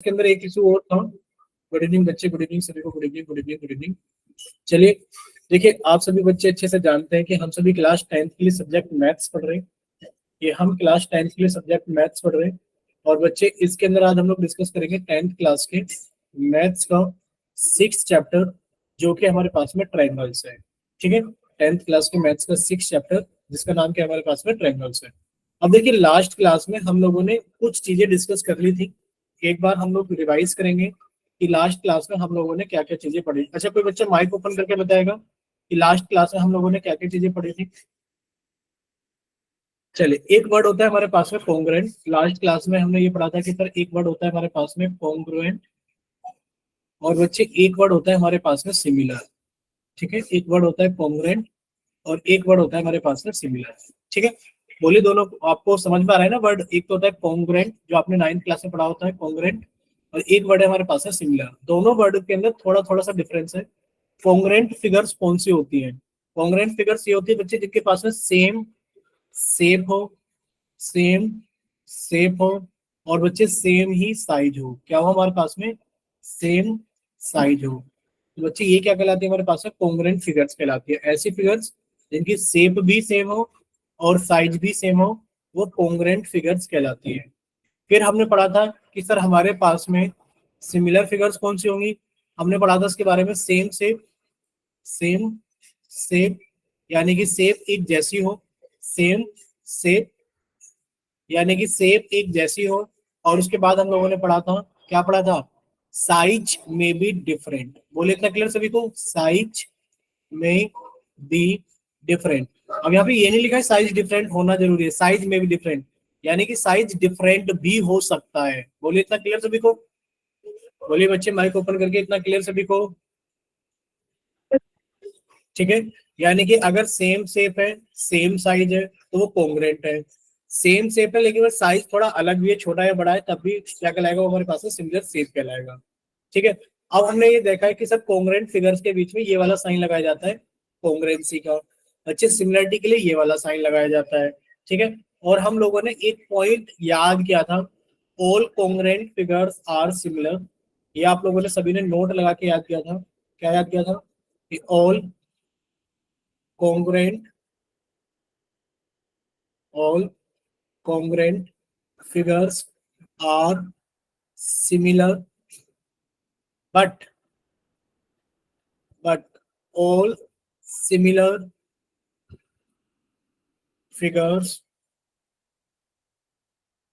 के अंदर एक इशू और था। गुड इवनिंग बच्चे, गुड इवनिंग सभी को, good evening good evening good evening. चलिए देखिए, आप सभी बच्चे अच्छे से जानते हैं कि हम सभी क्लास 10th के लिए सब्जेक्ट मैथ्स पढ़ रहे हैं। ये हम क्लास 10th के लिए सब्जेक्ट मैथ्स पढ़ रहे हैं। और बच्चे इसके अंदर आज हम लोग डिस्कस करेंगे 10th क्लास के मैथ्स का 6th चैप्टर, जो कि हमारे पास में ट्रायंगल्स है। ठीक है, 10th क्लास के मैथ्स का 6th चैप्टर, जिसका नाम क्या हमारे पास में ट्रायंगल्स है। अब देखिए, लास्ट क्लास में हम लोगों ने कुछ चीजें डिस्कस कर ली थी। एक बार हम लोग रिवाइज करेंगे कि लास्ट क्लास में हम लोगों ने क्या क्या चीजें पढ़ी। अच्छा, कोई बच्चा माइक ओपन करके बताएगा कि लास्ट क्लास में हम लोगों ने क्या क्या चीजें पढ़ी थी। चलिए, एक वर्ड होता है हमारे पास में कॉन्ग्रुएंट। लास्ट क्लास में हमने ये पढ़ा था कि सर एक वर्ड होता है हमारे पास में कॉन्ग्रुएंट, और बच्चे एक वर्ड होता है हमारे पास में सिमिलर। ठीक है, एक वर्ड होता है कॉन्ग्रुएंट और एक वर्ड होता है हमारे पास में सिमिलर। ठीक है, बोलिए दोनों आपको समझ में आ रहा है ना। वर्ड एक तो होता है कॉन्ग्रुएंट, जो आपने 9th क्लास में पढ़ा होता है कॉन्ग्रुएंट, और एक वर्ड है हमारे पास है सिमिलर। दोनों वर्ड के अंदर थोड़ा थोड़ा सा डिफरेंस है। कॉन्ग्रुएंट फिगर्स कौन सी होती हैं? कॉन्ग्रुएंट फिगर्स ये होती है बच्चे जिनके पास में सेम शेप हो, सेम शेप हो, और बच्चे सेम ही साइज हो। क्या हो हमारे पास में? सेम साइज हो। तो बच्चे ये क्या कहलाती है हमारे पास में? कॉन्ग्रुएंट फिगर्स कहलाती है। ऐसी फिगर्स जिनकी शेप भी सेम हो और साइज भी सेम हो, वो कॉन्ग्रुएंट फिगर्स कहलाती है। फिर हमने पढ़ा था कि सर हमारे पास में सिमिलर फिगर्स कौन सी होंगी। हमने पढ़ा था इसके बारे में, सेम शेप, सेम शेप यानी कि शेप एक जैसी हो, सेम शेप यानी कि शेप एक जैसी हो। और उसके बाद हम लोगों ने पढ़ा था, क्या पढ़ा था? साइज में बी डिफरेंट। बोले इतना क्लियर सभी को? साइज में बी डिफरेंट। अब यहाँ पे ये नहीं लिखा है साइज डिफरेंट होना जरूरी है, साइज में भी डिफरेंट यानी कि साइज डिफरेंट भी हो सकता है। बोलिए इतना क्लियर सभी को? बोलिए बच्चे माइक ओपन करके, इतना क्लियर सभी को? ठीक है, यानी कि अगर सेम शेप है, सेम साइज है, तो वो कॉन्ग्रुएंट है। सेम शेप है लेकिन वो साइज थोड़ा अलग भी है, छोटा है बड़ा है, तब भी क्या कहलाएगा? वो हमारे पास में सिमिलर शेप कहलाएगा। ठीक है, अब हमने ये देखा है कि सर कॉन्ग्रुएंट फिगर्स के बीच में ये वाला साइन लगाया जाता है कॉन्ग्रुएंसी का। अच्छे, सिमिलरिटी के लिए ये वाला साइन लगाया जाता है। ठीक है, और हम लोगों ने एक पॉइंट याद किया था, all congruent figures are similar. ये आप लोगों ने सभी ने नोट लगा के याद किया था। क्या याद किया था? कि all congruent all congruent figures are similar, but all similar figures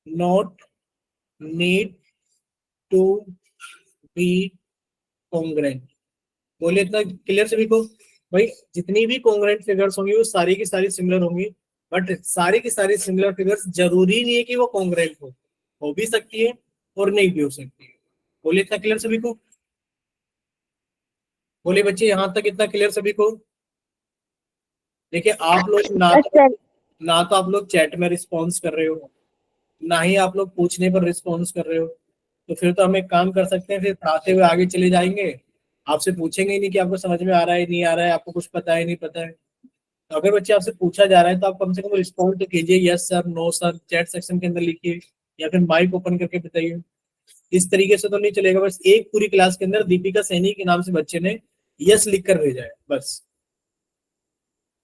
not need to be congruent। बोलिए इतना क्लियर सभी को? भाई जितनी भी कॉन्ग्रुएंट फिगर्स होंगी वो सारी की सारी सिमिलर होंगी, बट सारी की सारी सिमिलर फिगर्स जरूरी नहीं है कि वो कॉन्ग्रुएंट हो भी सकती है और नहीं भी हो सकती है। बोलिए इतना क्लियर सभी को? बोलिए बच्चे, यहां तक इतना क्लियर सभी को? देखिए, आप लोग ना तो आप लोग चैट में रिस्पॉन्स कर रहे हो, ना ही आप लोग पूछने पर रिस्पॉन्स कर रहे हो। तो फिर तो हम एक काम कर सकते हैं, फिर पढ़ाते हुए आगे चले जाएंगे, आपसे पूछेंगे ही नहीं कि आपको समझ में आ रहा है नहीं आ रहा है, आपको कुछ पता है नहीं पता है। तो अगर बच्चे आपसे पूछा जा रहा है तो आप कम से कम रिस्पॉन्ड तो कीजिए, yes sir, no sir, chat section के अंदर लिखिए या फिर माइक ओपन करके बताइए। इस तरीके से तो नहीं चलेगा। बस एक पूरी क्लास के अंदर दीपिका सैनी के नाम से बच्चे ने यस लिख कर भेजा है बस,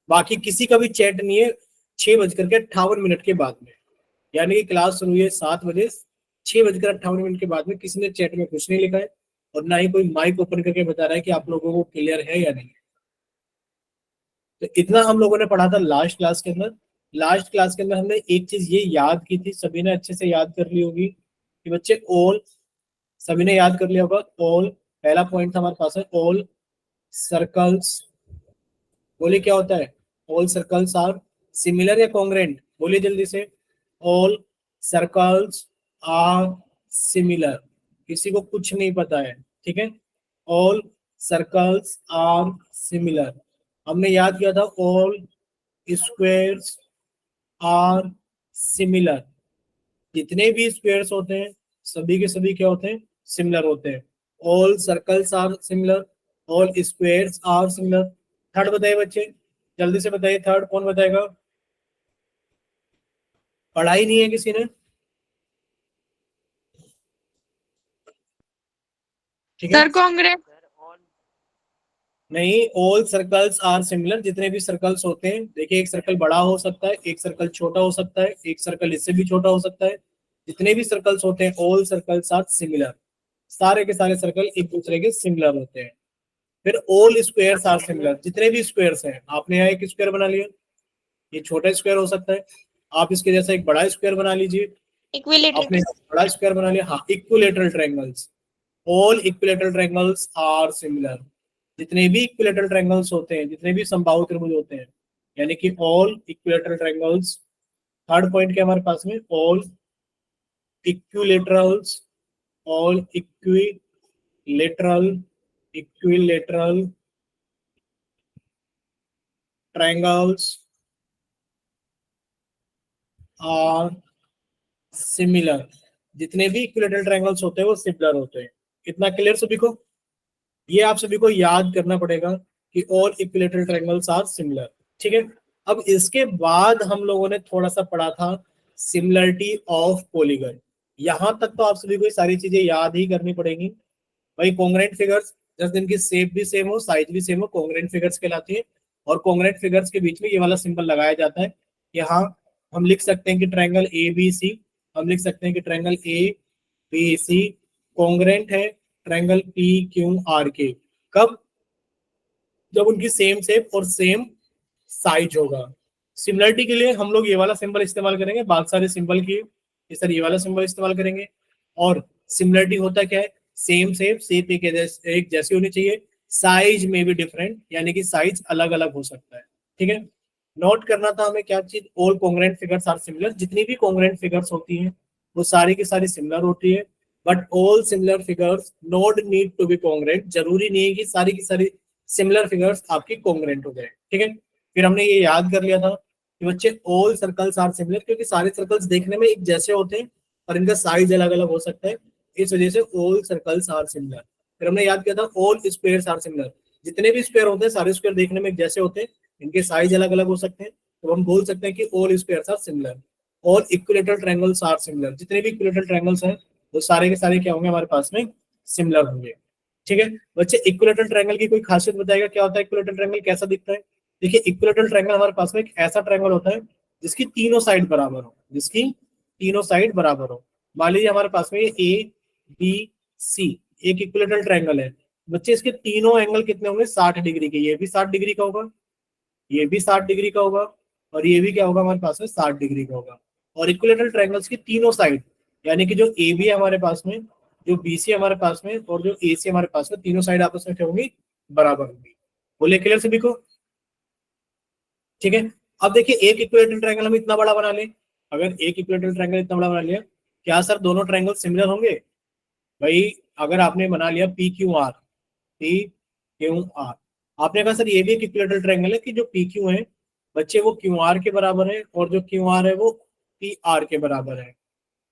बाकी किसी का भी चैट नहीं है 6:58 के बाद में। यानी कि क्लास शुरू हुई है 7 बजे, 6:58 के बाद में किसी ने चैट में कुछ नहीं लिखा है, और ना ही कोई माइक ओपन करके बता रहा है कि आप लोगों को क्लियर है या नहीं। तो इतना हम लोगों ने पढ़ा था लास्ट क्लास के अंदर। लास्ट क्लास के अंदर हमने एक चीज ये याद की थी, सभी ने अच्छे से याद कर ली होगी कि बच्चे ऑल, सभी ने याद कर लिया होगा ऑल। पहला पॉइंट था हमारे पास है ऑल सर्कल्स। बोलिए क्या होता है? ऑल सर्कल्स आर सिमिलर या कॉन्ग्रुएंट? बोलिए जल्दी से। All circles are similar. किसी को कुछ नहीं पता है? ठीक है, ऑल सर्कल्स आर सिमिलर। हमने याद किया था ऑल स्क्वायर्स आर सिमिलर। जितने भी स्क्वायर्स होते हैं सभी के सभी क्या होते हैं? सिमिलर होते हैं। All circles are similar, all squares are similar. Third बताइए बच्चे, जल्दी से बताइए, थर्ड कौन बताएगा? पढ़ाई नहीं है किसी ने? ठीक है, सर कांग्रेस नहीं, ऑल सर्कल्स आर सिमिलर, जितने भी सर्कल्स होते हैं, देखिए एक सर्कल बड़ा हो सकता है, एक सर्कल छोटा हो सकता है, एक सर्कल इससे भी छोटा हो सकता है, जितने भी सर्कल्स होते हैं ऑल सर्कल्स आर सिमिलर, सारे के सारे सर्कल एक दूसरे के सिमिलर होते हैं। फिर ऑल स्क्वायर्स आर सिमिलर, जितने भी स्क्वायर्स हैं, आपने यहाँ एक स्क्वायर बना लिया, ये छोटा स्क्वायर हो सकता है, आप इसके जैसा एक बड़ा स्क्वायर बना लीजिए, आपने इक्विलेटरल बड़ा स्क्वायर बना लिया, हाँ, equilateral triangles, all equilateral triangles are similar, जितने भी इक्विलेटरल ट्रायंगल्स होते हैं, जितने भी समबाहु त्रिभुज होते हैं, यानी कि all equilateral triangles, third point क्या हमारे पास में, all equilaterals, all equilateral triangles are similar, जितने भी इक्विलेटरल ट्रायंगल्स होते हैं वो सिमिलर होते हैं। कितना क्लियर सभी को? ये आप सभी को याद करना पड़ेगा कि all equilateral triangles are similar. ठीक है, अब इसके बाद हम लोगों ने थोड़ा सा पढ़ा था सिमिलरिटी ऑफ पॉलीगन। यहां तक तो आप सभी को ये सारी चीजें याद ही करनी पड़ेगी भाई। कॉन्ग्रेंट फिगर्स, जैसे इनकी शेप भी सेम हो, साइज भी सेम हो, कॉन्ग्रेंट फिगर्स कहलाती है। और कॉन्ग्रेंट फिगर्स के बीच में ये वाला सिंबल लगाया जाता है। यहाँ हम लिख सकते हैं कि ट्रायंगल ए बी सी, हम लिख सकते हैं कि triangle A B C congruent है ट्रायंगल पी क्यू आर के। कब? जब उनकी सेम शेप और सेम साइज होगा। सिमिलरिटी के लिए हम लोग ये वाला सिंबल इस्तेमाल करेंगे, बाकी सारे सिंबल की इस तरह ये वाला सिंबल इस्तेमाल करेंगे। और सिमिलरिटी होता क्या है? सेम शेप, शेप एक जैसी होनी चाहिए, साइज में भी डिफरेंट, यानी कि साइज अलग अलग हो सकता है। ठीक है, नोट करना था हमें क्या चीज, all congruent figures are similar, जितनी भी कॉन्ग्रेंट फिगर्स होती हैं वो सारी की सारी सिमिलर होती है। But all similar figures not need to be congruent, जरूरी नहीं है कि सारी की सारी सिमिलर फिगर्स आपकी कॉन्ग्रेंट हो गए। ठीक है, फिर हमने ये याद कर लिया था कि बच्चे ऑल सर्कल्स आर सिमिलर, क्योंकि सारे सर्कल्स देखने में एक जैसे होते हैं और इनका साइज अलग अलग हो सकता है, इस वजह से ऑल सर्कल्स आर सिमिलर। फिर हमने याद किया था ऑल स्क्वायर्स आर सिमिलर, जितने भी स्क्वायर होते हैं सारे स्क्वायर देखने में एक जैसे होते हैं, इनके साइज अलग अलग हो सकते हैं, तो हम बोल सकते हैं कि all squares are similar. All equilateral triangles are similar, जितने भी इक्विलेटरल ट्रायंगल्स हैं वो सारे के सारे क्या होंगे हमारे पास में, सिमिलर होंगे। ठीक है बच्चे, इक्विलेटरल ट्रायंगल की कोई खासियत बताएगा, क्या होता है इक्विलेटरल ट्रायंगल, कैसा दिखता है? देखिए, इक्विलेटरल ट्रायंगल हमारे पास में एक ऐसा ट्रायंगल होता है जिसकी तीनों साइड बराबर हो, जिसकी तीनों साइड बराबर हो। मान लीजिए हमारे पास में ए बी सी एक इक्विलेटरल ट्रायंगल है बच्चे, इसके तीनों एंगल कितने होंगे, 60 डिग्री के, ये भी 60 डिग्री का होगा, ये भी 60 डिग्री का होगा, और ये भी क्या होगा हमारे पास में, 60 डिग्री का होगा। और इक्विलेटरल ट्रायंगल्स की तीनों साइड, यानी कि जो ए बी है हमारे पास में, जो बी सी हमारे पास में, और जो ए सी हमारे पास में, तीनों साइड आपस में क्या होंगी, बराबर होंगी। बोलिए क्लियर सभी को? ठीक है, अब देखिए एक इक्विलेटरल ट्रायंगल हम इतना बड़ा बना लें, अगर एक इक्विलेटरल ट्रायंगल इतना बड़ा बना लिया, क्या सर दोनों ट्रायंगल सिमिलर होंगे? भाई अगर आपने बना लिया पी क्यू आर, आपने कहा सर ये भी एक इक्विलेटरल ट्रायंगल है कि जो पी क्यू है बच्चे वो क्यू आर के बराबर है, और जो क्यू आर है वो पी आर के बराबर है।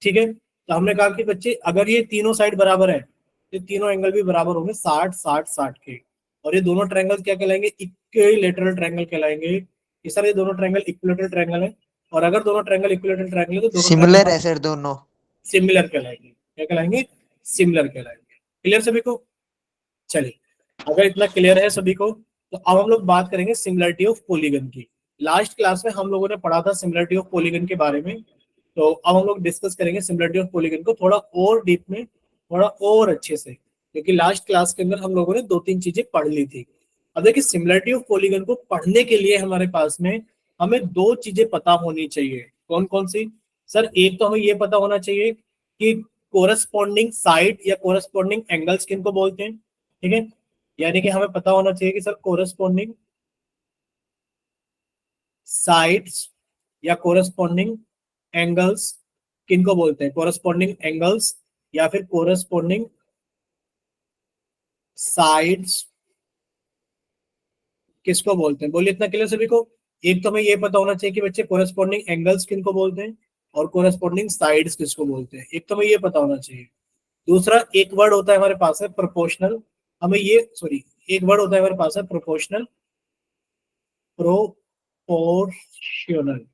ठीक है, तो हमने कहा कि बच्चे अगर ये तीनों साइड बराबर है तो तीनों एंगल भी बराबर होंगे, 60 60 60 के। और ये दोनों ट्रायंगल क्या कहलाएंगे, इक्विलेटरल ट्रायंगल कहलाएंगे। ये सर ये दोनों ट्रायंगल इक्विलेटरल ट्रायंगल है, और अगर दोनों ट्रायंगल इक्विलेटरल ट्रायंगल है तो दोनों सिमिलर ट्रायंगल है सर दोनों। सिमिलर कहलाएंगे। क्या कहलाएंगे? सिमिलर कहलाएंगे। क्लियर सभी को? चलिए, अगर इतना क्लियर है सभी को, तो अब हम लोग बात करेंगे सिमिलरिटी ऑफ पॉलीगन की। लास्ट क्लास में हम लोगों ने पढ़ा था सिमिलरिटी ऑफ पॉलीगन के बारे में, तो अब हम लोग डिस्कस करेंगे सिमिलरिटी ऑफ पॉलीगन को थोड़ा और डीप में, थोड़ा और अच्छे से, क्योंकि लास्ट क्लास के अंदर हम लोगों ने 2 3 चीजें पढ़ ली थी। अब देखिए, सिमिलरिटी ऑफ पॉलीगन को पढ़ने के लिए हमारे पास में हमें 2 चीजें पता होनी चाहिए। कौन कौन सी? सर एक तो हमें ये पता होना चाहिए कि कोरस्पॉन्डिंग साइड या कोरस्पॉन्डिंग एंगल्स किनको बोलते हैं। ठीक है, यानी कि हमें पता होना चाहिए कि सर कोरस्पॉन्डिंग साइड्स या कोरस्पॉन्डिंग एंगल्स किनको बोलते हैं, कोरस्पॉन्डिंग एंगल्स या फिर कोरस्पॉन्डिंग साइड्स किसको बोलते हैं? बोलिए इतना क्लियर सभी को। एक तो हमें ये पता होना चाहिए कि बच्चे कोरस्पॉन्डिंग एंगल्स किनको बोलते हैं और कोरस्पॉन्डिंग साइड्स किसको बोलते हैं, एक तो हमें ये पता होना चाहिए। दूसरा एक वर्ड होता है हमारे पास है प्रोपोर्शनल, हमें ये सॉरी एक वर्ड होता है हमारे पास है प्रोपोर्शनल, प्रोपोर्शनल,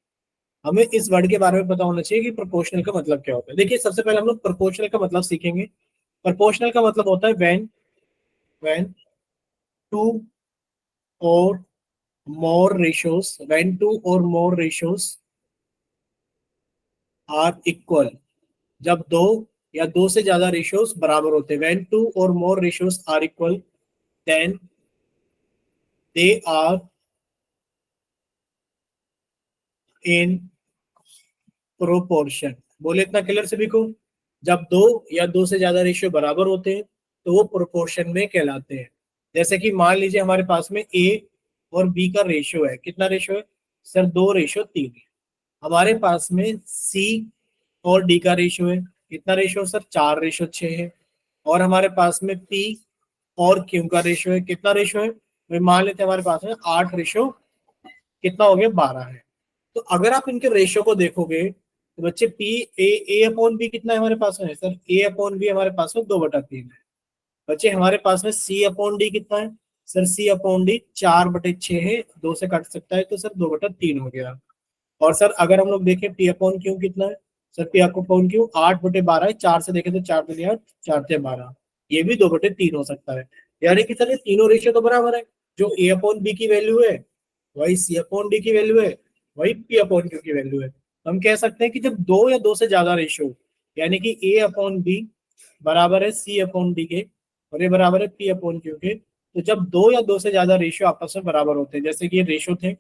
हमें इस वर्ड के बारे में पता होना चाहिए कि प्रोपोर्शनल का मतलब क्या होता है। देखिए सबसे पहले हम लोग प्रोपोर्शनल का मतलब सीखेंगे। प्रोपोर्शनल का मतलब होता है when when two or more ratios are equal, जब दो या दो से ज्यादा रेशियोज बराबर होते हैं, when two or more ratios are equal then they are in proportion. बोले इतना क्लियर सभी को? जब दो या दो से ज्यादा रेशियो बराबर होते हैं तो वो प्रोपोर्शन में कहलाते हैं। जैसे कि मान लीजिए हमारे पास में ए और बी का रेशियो है, कितना रेशियो है सर? 2:3 है। हमारे पास में सी और डी का रेशियो है, कितना रेशियो सर? 4:6 है। और हमारे पास में पी और क्यू का रेशियो है, कितना रेशियो है भाई? मान लेते हैं हमारे पास में 8 कितना हो गया? 12 है। तो अगर आप इनके रेशियो को देखोगे तो बच्चे पी ए अपॉन बी कितना है हमारे पास में सर? ए अपॉन बी हमारे पास में 2/3 है। बच्चे हमारे पास में सी अपॉन डी कितना है सर? सी अपॉन डी 4/6 है, 2 से कट सकता है तो सर 2/3 हो गया। और सर अगर हम लोग देखें पी अपॉन क्यू कितना है सर? पी अपॉन क्यू 8/12 है, 4 से देखें तो 4×8 4×12, ये भी 2/3 हो सकता है। यानी कि सर ये तीनों रेशियो तो बराबर है, जो ए अपॉन बी की वैल्यू है वही सी अपॉन डी की वैल्यू है, वही पी अपॉन क्यू की वैल्यू है। हम कह सकते हैं कि जब दो या दो से ज्यादा रेशियो, यानी कि ए अपॉन बी बराबर है सी अपॉन डी के और ये बराबर है पी अपॉन क्यू के, तो जब दो या दो से ज्यादा रेशियो आपस में बराबर होते हैं, जैसे कि ये रेशियो थे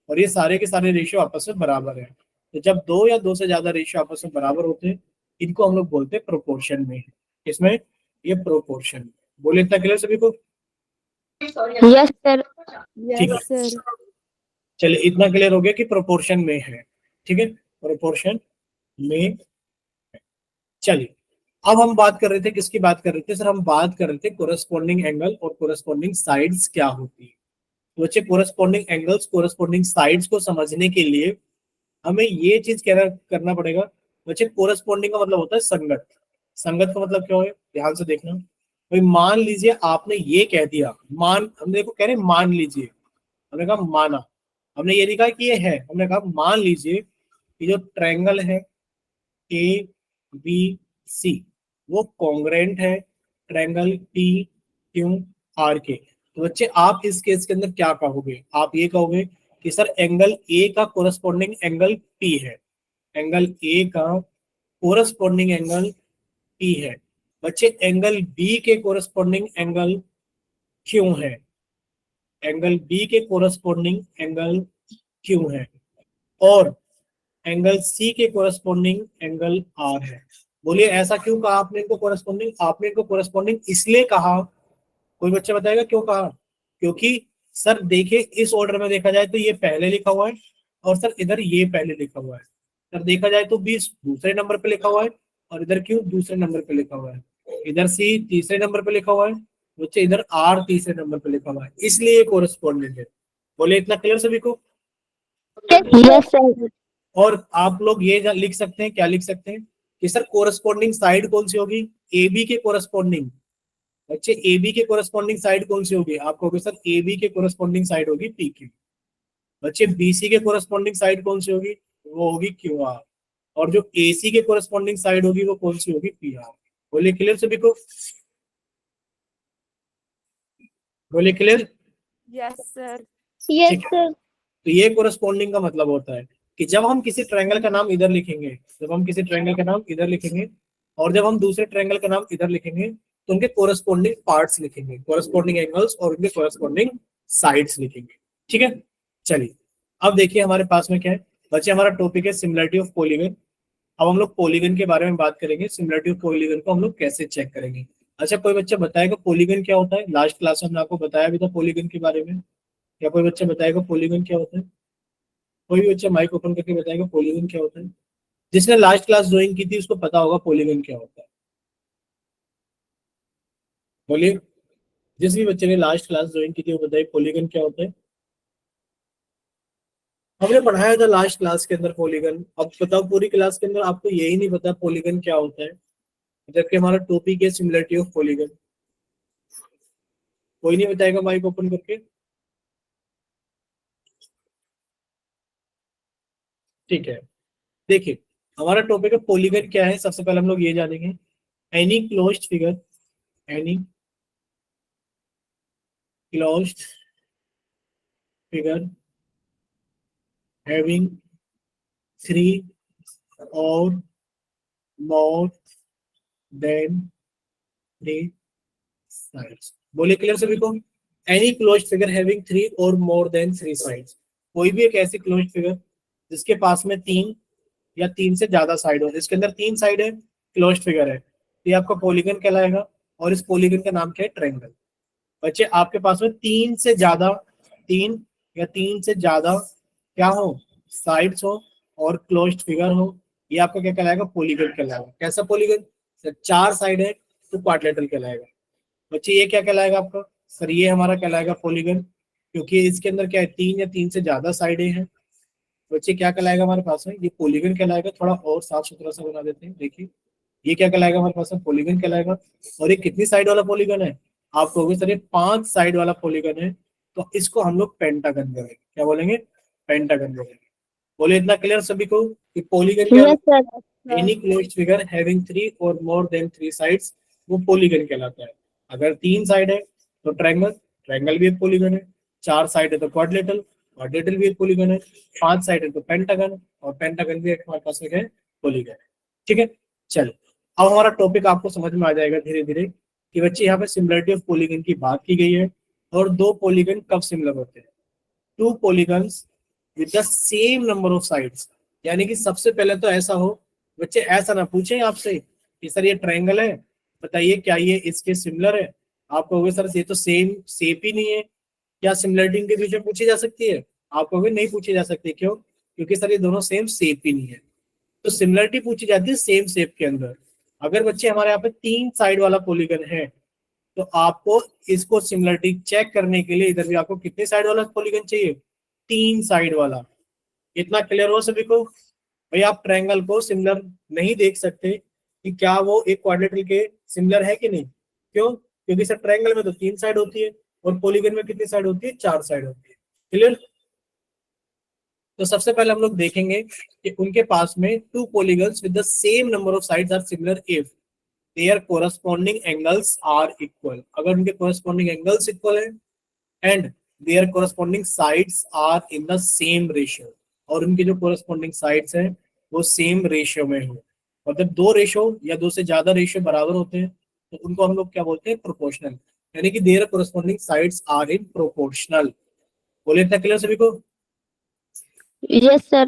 और ये सारे के सारे रेशियो आपस में बराबर है, तो जब दो या दो से ज्यादा रेशियो आपस में बराबर होते हैं इनको हम लोग बोलते हैं प्रोपोर्शन में। इसमें ये प्रोपोर्शन। बोले इतना क्लियर सभी को? Yes sir. ठीक है, चलिए इतना क्लियर हो गया कि प्रोपोर्शन में है। ठीक है, प्रोपोर्शन में। चलिए अब हम बात कर रहे थे, किसकी बात कर रहे थे सर? हम बात कर रहे थे कोरस्पॉन्डिंग एंगल और कोरस्पॉन्डिंग साइड्स क्या होती है। तो बच्चे कोरस्पॉन्डिंग एंगल्स कोरस्पॉन्डिंग साइड्स को समझने के लिए हमें ये चीज करना पड़ेगा। बच्चे कोरस्पॉन्डिंग का मतलब होता है संगत। संगत का मतलब क्या है ध्यान से देखना भाई। मान लीजिए आपने ये कह दिया, हम देखो कह रहे मान लीजिए, हमने कहा माना, हमने ये लिखा कि ये है, हमने कहा मान लीजिए कि जो ट्रायंगल है ए बी सी वो कॉन्ग्रेंट है ट्रायंगल पी क्यू आर के। तो बच्चे आप इस केस के अंदर क्या कहोगे? आप ये कहोगे कि सर एंगल ए का कोरस्पॉन्डिंग एंगल पी है, एंगल ए का कोरस्पॉन्डिंग एंगल पी है। बच्चे एंगल बी के कोरस्पॉन्डिंग एंगल क्यू है, एंगल बी के कोरस्पॉन्डिंग एंगल क्यू है, और एंगल सी के कोरस्पॉन्डिंग एंगल आर है। बोलिए ऐसा क्यों कहा आपने इनको कोरस्पॉन्डिंग? आपने इनको कोरस्पॉन्डिंग इसलिए कहा, कोई बच्चा बताएगा क्यों कहा? क्योंकि सर देखिए इस ऑर्डर में देखा जाए तो ये पहले लिखा हुआ है और सर इधर ये पहले लिखा हुआ है। सर देखा जाए तो 20 दूसरे नंबर पे लिखा हुआ है और इधर क्यों दूसरे नंबर पे लिखा हुआ है, इधर सी तीसरे नंबर पे लिखा हुआ है, बच्चे इधर आर तीसरे नंबर पे लिखा हुआ है, इसलिए ये कोरस्पॉन्डिंग है। बोले इतना क्लियर सभी को? Yes sir. और आप लोग ये लिख सकते हैं, क्या लिख सकते हैं कि सर कोरस्पॉन्डिंग साइड कौन सी होगी? ए बी के कोरस्पॉन्डिंग। बच्चे ए बी के कोरस्पॉन्डिंग साइड कौन सी होगी? आप कहोगे सर ए बी के कोरस्पॉन्डिंग साइड होगी पी क्यू। बच्चे बी सी के कोरस्पॉन्डिंग साइड कौन सी होगी? वो होगी क्यू आर। और जो ए सी के कोरस्पॉन्डिंग साइड होगी वो कौन सी होगी? P R. बोलिए क्लियर सभी को? बोलिए क्लियर? Yes sir. ठीक है, तो ये कोरस्पॉन्डिंग का मतलब होता है कि जब हम किसी ट्रायंगल का नाम इधर लिखेंगे, जब हम किसी ट्रायंगल का नाम इधर लिखेंगे और जब हम दूसरे ट्रायंगल का नाम इधर लिखेंगे तो उनके कोरस्पॉन्डिंग पार्ट्स लिखेंगे, कोरस्पॉन्डिंग एंगल्स और उनके कोरस्पॉन्डिंग साइड्स लिखेंगे। ठीक है, चलिए अब देखिए हमारे पास में क्या है बच्चे, हमारा टॉपिक है सिमिलरिटी ऑफ पॉलीगन। अब हम लोग पॉलीगन के बारे में बात करेंगे, सिमिलरिटी ऑफ पॉलीगन को हम लोग कैसे चेक करेंगे। अच्छा कोई बच्चा बताएगा पॉलीगन क्या होता है? लास्ट क्लास में हमने आपको बताया भी था पॉलीगन के बारे में। क्या कोई बच्चा बताएगा पॉलीगन क्या होता है? कोई भी बच्चा माइक ओपन करके बताएगा पॉलीगन क्या होता है? जिसने लास्ट क्लास ज्वाइन की थी उसको पता होगा पॉलीगन क्या होता है। बोलिए, जिस भी बच्चे ने लास्ट क्लास ज्वाइन की थी वो बताइए पॉलीगन क्या होता है। हमने पढ़ाया था लास्ट क्लास के अंदर पॉलीगन। अब बताओ पूरी क्लास के अंदर आपको यही नहीं पता पॉलीगन क्या होता है, जबकि हमारा टॉपिक है सिमिलरिटी ऑफ पॉलीगन। कोई नहीं बताएगा माइक ओपन करके? ठीक है, देखिए हमारा टॉपिक है पॉलीगन क्या है। सबसे पहले हम लोग ये जानेंगे any closed figure, any closed figure having 3 or more than 3 sides। बोलिए क्लियर सभी को। एनी क्लोज्ड फिगर हैविंग 3 और मोर देन 3 साइड्स, कोई भी एक ऐसी क्लोज्ड फिगर जिसके पास में 3 या 3 से ज्यादा साइड हो, इसके अंदर 3 साइड है, क्लोज्ड फिगर है, ये आपका पॉलीगन कहलाएगा। और इस पॉलीगन का नाम क्या है? ट्रायंगल। बच्चे आपके पास में 3 से ज्यादा, 3 या 3 से ज्यादा क्या हो? साइड्स हो और क्लोज्ड फिगर हो, ये आपका क्या कहलाएगा? पॉलीगन कहलाएगा। कैसा पॉलीगन? 4 साइड है तो क्वाड्रिलेटरल कहलाएगा। बच्चे ये क्या कहलाएगा आपका? सर ये हमारा कहलाएगा पॉलीगन, क्योंकि इसके अंदर क्या है? 3 या 3 से ज्यादा साइडें हैं। बच्चे क्या कहलाएगा हमारे पास में? ये पॉलीगन कहलाएगा। थोड़ा और साफ सुथरा सा बना देते हैं, देखिए ये क्या कहलाएगा हमारे पास में? पॉलीगन कहलाएगा। और ये कितनी साइड वाला पॉलीगन है? आप कहोगे सर ये 5 साइड वाला पॉलीगन है, तो इसको हम लोग पेंटागन बोलेंगे। क्या बोलेंगे? पेंटागन बोलेंगे। बोले इतना क्लियर सभी को कि पॉलीगन क्या? Yes, sir. Any closed figure having 3 और मोर देन 3 साइड्स, वो पॉलीगन कहलाता है। अगर 3 साइड है तो ट्रायंगल, ट्रायंगल भी एक पॉलीगन है। 4 साइड है तो क्वाड्रिलेटरल, क्वाड्रिलेटरल भी एक पॉलीगन है। 5 साइड है तो पेंटागन, और पेंटागन भी एक हमारे पास में है, पॉलीगन है। ठीक है, चलो अब हमारा टॉपिक आपको समझ में आ जाएगा धीरे धीरे कि बच्चे यहाँ पे सिमिलरिटी ऑफ पॉलीगन की बात की गई है। और 2 पॉलीगन कब सिमिलर होते हैं? 2 polygons with the same number of sides. यानी कि सबसे पहले तो ऐसा हो, बच्चे ऐसा ना पूछें आपसे कि सर ये ट्रायंगल है, बताइए क्या ये इसके सिमिलर है? आप कहोगे सर ये तो सेम शेप ही नहीं है, क्या सिमिलरिटी इनके बीच में पूछी जा सकती है? आप कहोगे नहीं पूछी जा सकती। क्यों? क्योंकि सर ये दोनों सेम शेप ही नहीं है। तो सिमिलरिटी पूछी जाती है सेम शेप के अंदर। अगर बच्चे हमारे यहाँ पे 3 साइड वाला पॉलीगन है, तो आपको इसको सिमिलरिटी चेक करने के लिए इधर भी आपको कितने साइड वाला पॉलीगन चाहिए? 3 साइड वाला। इतना क्लियर हो सभी को? भाई आप ट्रायंगल को सिमिलर नहीं देख सकते कि क्या वो एक क्वाड्रिलेटरल के सिमिलर है कि नहीं। क्यों? क्योंकि सर ट्रायंगल में तो 3 साइड होती है और पॉलीगन में कितनी साइड होती है? 4 साइड होती है। क्लियर? तो सबसे पहले हम लोग देखेंगे कि उनके पास में 2 polygons with the same number of sides are similar if their corresponding angles are equal। अगर उनके corresponding angles equal है and their corresponding sides are in the same ratio, और उनकी जो corresponding sides है वो सेम रेशियो में हो। मतलब 2 रेशियो या 2 से ज्यादा रेशियो बराबर होते हैं तो उनको हम लोग क्या बोलते हैं? प्रोपोर्शनल। यानी कि there corresponding sides are in proportional। बोले इतना क्लियर सभी को? Yes, sir.